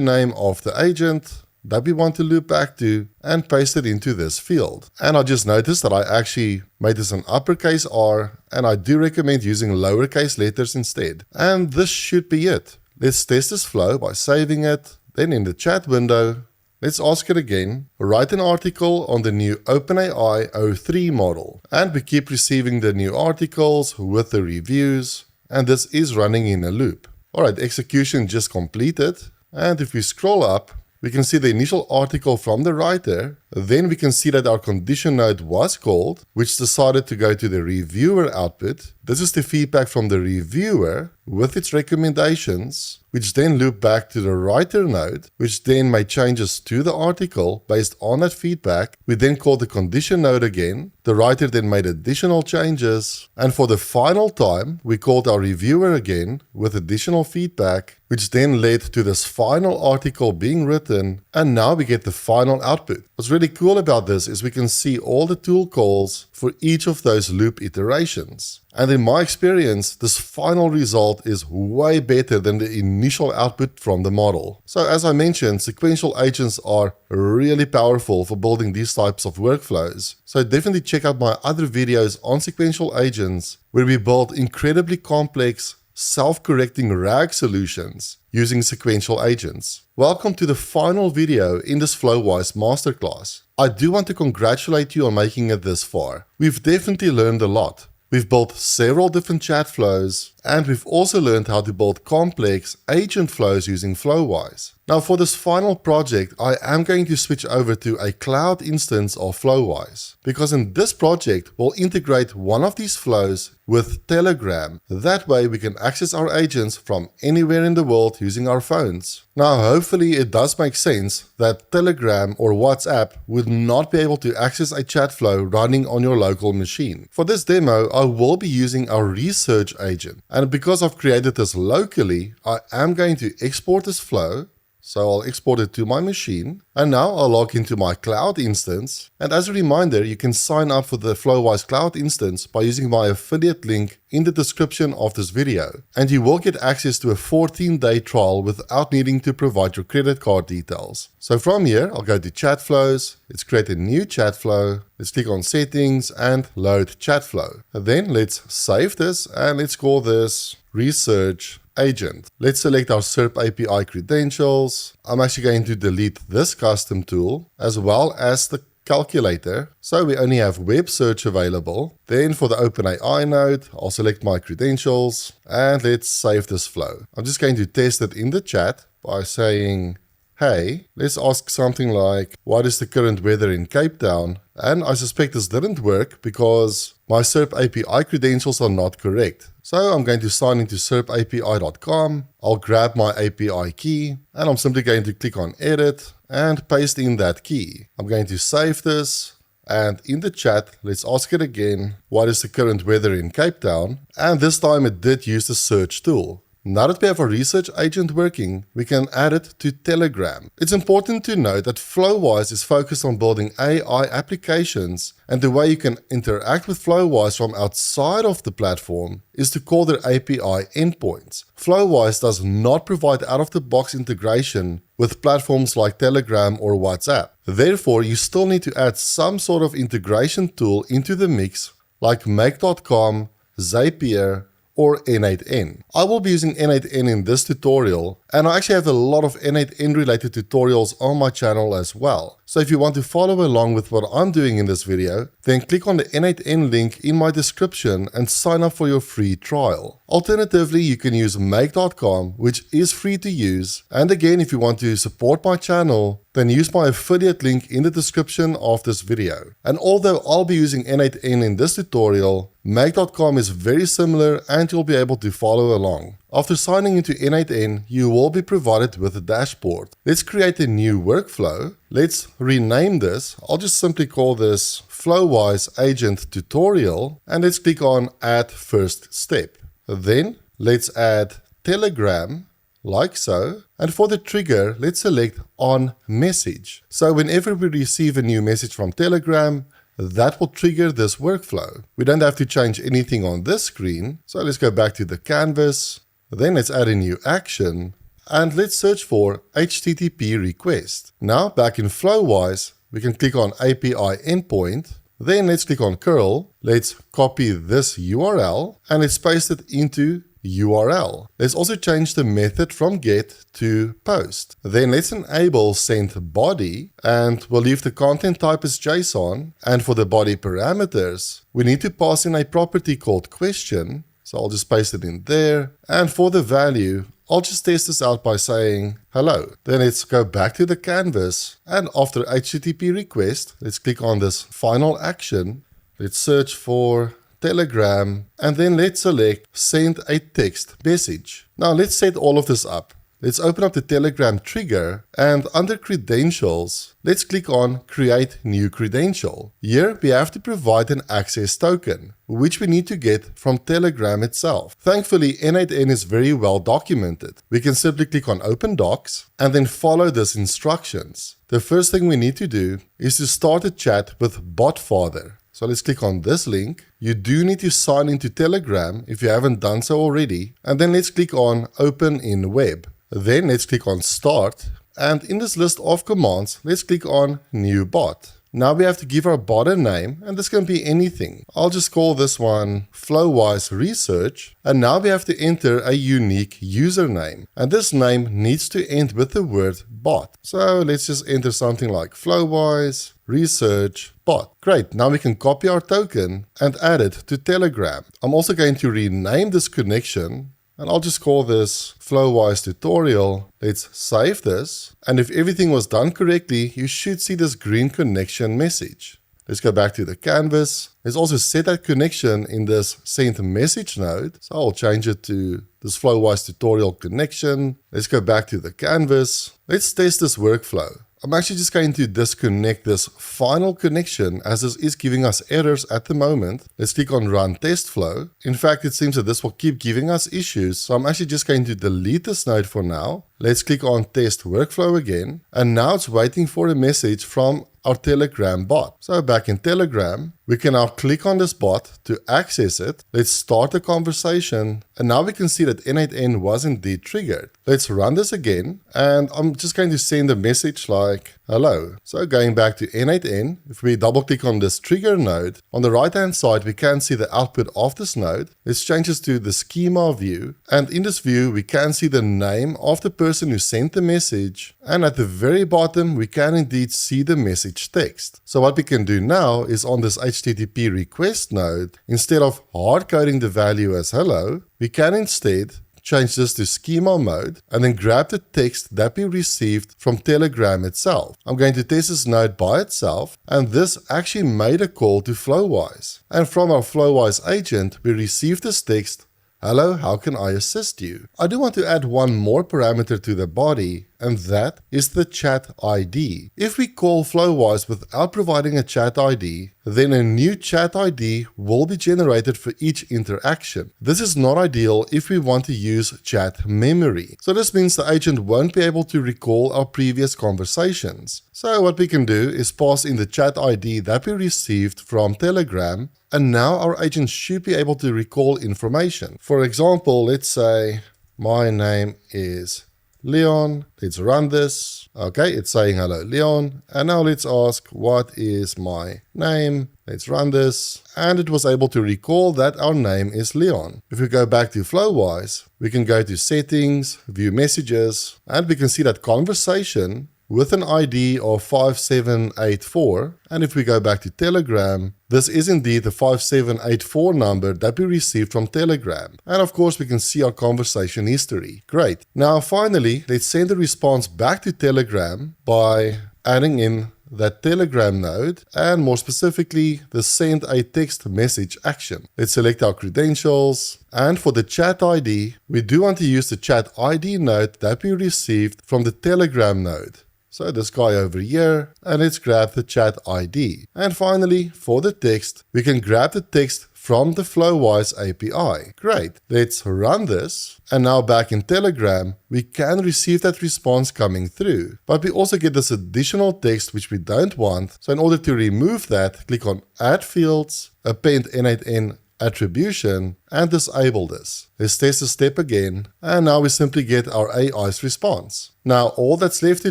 name of the agent that we want to loop back to and paste it into this field. And I just noticed that I actually made this an uppercase R, and I do recommend using lowercase letters instead. And this should be it. Let's test this flow by saving it. Then in the chat window, let's ask it again. Write an article on the new OpenAI O3 model. And we keep receiving the new articles with the reviews. And this is running in a loop. Alright, execution just completed. And if we scroll up, we can see the initial article from the writer. Then we can see that our condition node was called, which decided to go to the reviewer output. This is the feedback from the reviewer with its recommendations, which then loop back to the writer node, which then made changes to the article based on that feedback. We then called the condition node again. The writer then made additional changes. And for the final time, we called our reviewer again with additional feedback, which then led to this final article being written. And now we get the final output. What's really cool about this is we can see all the tool calls for each of those loop iterations. And in my experience, this final result is way better than the initial output from the model. So as I mentioned, sequential agents are really powerful for building these types of workflows. So definitely check out my other videos on sequential agents, where we build incredibly complex, self-correcting RAG solutions using sequential agents. Welcome to the final video in this Flowise Masterclass. I do want to congratulate you on making it this far. We've definitely learned a lot. We've built several different chat flows, and we've also learned how to build complex agent flows using Flowise. Now for this final project, I am going to switch over to a cloud instance of Flowise, because in this project, we'll integrate one of these flows with Telegram. That way we can access our agents from anywhere in the world using our phones. Now hopefully it does make sense that Telegram or WhatsApp would not be able to access a chat flow running on your local machine. For this demo, I will be using our research agent. And because I've created this locally, I am going to export this flow. So I'll export it to my machine, and now I'll log into my cloud instance. And as a reminder, you can sign up for the Flowise Cloud instance by using my affiliate link in the description of this video. And you will get access to a 14-day trial without needing to provide your credit card details. So from here, I'll go to chat flows. Let's create a new chat flow. Let's click on settings and load chat flow. And then let's save this and let's call this research agent. Let's select our SERP API credentials. I'm actually going to delete this custom tool as well as the calculator, so we only have web search available. Then for the OpenAI node, I'll select my credentials, and let's save this flow. I'm just going to test it in the chat by saying, hey, let's ask something like, what is the current weather in Cape Town? And I suspect this didn't work because my SERP API credentials are not correct. So I'm going to sign into serpapi.com. I'll grab my API key, and I'm simply going to click on edit and paste in that key. I'm going to save this, and in the chat, let's ask it again, what is the current weather in Cape Town? And this time it did use the search tool. Now that we have our research agent working, we can add it to Telegram. It's important to note that Flowise is focused on building AI applications, and the way you can interact with Flowise from outside of the platform is to call their API endpoints. Flowise does not provide out-of-the-box integration with platforms like Telegram or WhatsApp. Therefore, you still need to add some sort of integration tool into the mix, like Make.com, Zapier, or N8N. I will be using N8N in this tutorial, and I actually have a lot of N8N related tutorials on my channel as well. So if you want to follow along with what I'm doing in this video, then click on the N8N link in my description and sign up for your free trial. Alternatively, you can use Make.com, which is free to use. And again, if you want to support my channel, then use my affiliate link in the description of this video. And although I'll be using N8N in this tutorial, Make.com is very similar and you'll be able to follow along. After signing into N8N, you will be provided with a dashboard. Let's create a new workflow. Let's rename this. I'll just simply call this Flowise Agent Tutorial, and let's click on Add First Step. Then let's add Telegram, like so. And for the trigger, let's select On Message. So whenever we receive a new message from Telegram, that will trigger this workflow. We don't have to change anything on this screen. So let's go back to the canvas. Then let's add a new action, and let's search for HTTP request. Now back in Flowise, we can click on API endpoint. Then let's click on curl. Let's copy this URL and let's paste it into URL. Let's also change the method from get to post. Then let's enable send body, and we'll leave the content type as JSON. And for the body parameters, we need to pass in a property called question. So I'll just paste it in there. And for the value, I'll just test this out by saying hello. Then let's go back to the canvas. And after HTTP request, let's click on this final action. Let's search for Telegram, and then let's select send a text message. Now let's set all of this up. Let's open up the Telegram trigger, and under credentials, let's click on create new credential. Here we have to provide an access token, which we need to get from Telegram itself. Thankfully, N8N is very well documented. We can simply click on open docs and then follow these instructions. The first thing we need to do is to start a chat with BotFather. So let's click on this link. You do need to sign into Telegram if you haven't done so already. And then let's click on Open in Web. Then let's click on Start. And in this list of commands, let's click on New Bot. Now we have to give our bot a name, and this can be anything. I'll just call this one Flowise Research. And now we have to enter a unique username. And this name needs to end with the word bot. So let's just enter something like Flowise Research Bot. Great, now we can copy our token and add it to Telegram. I'm also going to rename this connection, and I'll just call this Flowise Tutorial. Let's save this, and if everything was done correctly, you should see this green connection message. Let's go back to the canvas. Let's also set that connection in this send message node. So I'll change it to this Flowise Tutorial connection. Let's go back to the canvas. Let's test this workflow. I'm actually just going to disconnect this final connection as this is giving us errors at the moment. Let's click on Run Test Flow. In fact, it seems that this will keep giving us issues. So I'm actually just going to delete this node for now. Let's click on Test Workflow again. And now it's waiting for a message from our Telegram bot. So back in Telegram, We can now click on this bot to access it. Let's start the conversation. And now we can see that N8N was indeed triggered. Let's run this again. And I'm just going to send a message like, hello. So going back to N8N, if we double click on this trigger node, on the right hand side, we can see the output of this node. Let's change this to the schema view. And in this view, we can see the name of the person who sent the message. And at the very bottom, we can indeed see the message text. So what we can do now is on this HTTP request node, instead of hard coding the value as hello, we can instead change this to schema mode and then grab the text that we received from Telegram itself. I'm going to test this node by itself, and this actually made a call to Flowise. And from our Flowise agent, we received this text, hello, how can I assist you? I do want to add one more parameter to the body, and that is the chat ID. If we call Flowise without providing a chat ID, then a new chat ID will be generated for each interaction. This is not ideal if we want to use chat memory. So this means the agent won't be able to recall our previous conversations. So what we can do is pass in the chat ID that we received from Telegram, and now our agent should be able to recall information. For example, let's say my name is Leon. Let's run this. Okay, it's saying hello Leon. And now let's ask what is my name. Let's run this. And it was able to recall that our name is Leon. If we go back to Flowise, we can go to settings, view messages, and we can see that conversation with an ID of 5784. And if we go back to Telegram, this is indeed the 5784 number that we received from Telegram. And of course, we can see our conversation history. Great. Now, finally, let's send a response back to Telegram by adding in that Telegram node, and more specifically, the send a text message action. Let's select our credentials. And for the chat ID, we do want to use the chat ID node that we received from the Telegram node. So this guy over here, and let's grab the chat ID. And finally, for the text, we can grab the text from the Flowise API. Great. Let's run this. And now back in Telegram, we can receive that response coming through. But we also get this additional text which we don't want. So in order to remove that, click on Add Fields, append N8N attribution, and disable this. Let's test the step again, and now we simply get our AI's response. Now all that's left to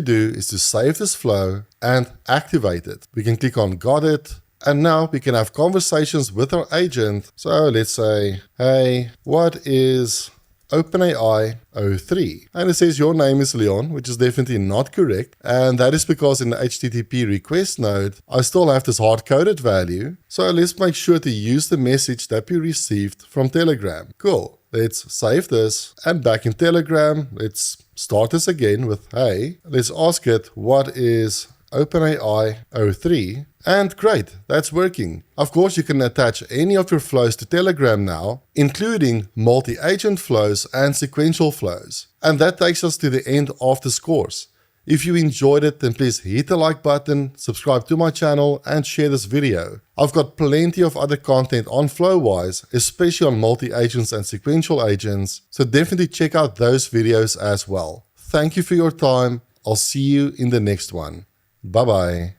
do is to save this flow and activate it. We can click on Got It, and now we can have conversations with our agent. So let's say, hey, what is OpenAI 03? And it says your name is Leon, which is definitely not correct. And that is because in the HTTP request node, I still have this hard-coded value. So let's make sure to use the message that we received from Telegram. Cool. Let's save this. And back in Telegram, let's start this again with, hey, let's ask it, what is OpenAI 03? And great, that's working. Of course, you can attach any of your flows to Telegram now, including multi-agent flows and sequential flows. And that takes us to the end of this course. If you enjoyed it, then please hit the like button, subscribe to my channel, and share this video. I've got plenty of other content on Flowise, especially on multi-agents and sequential agents, so definitely check out those videos as well. Thank you for your time. I'll see you in the next one. Bye-bye.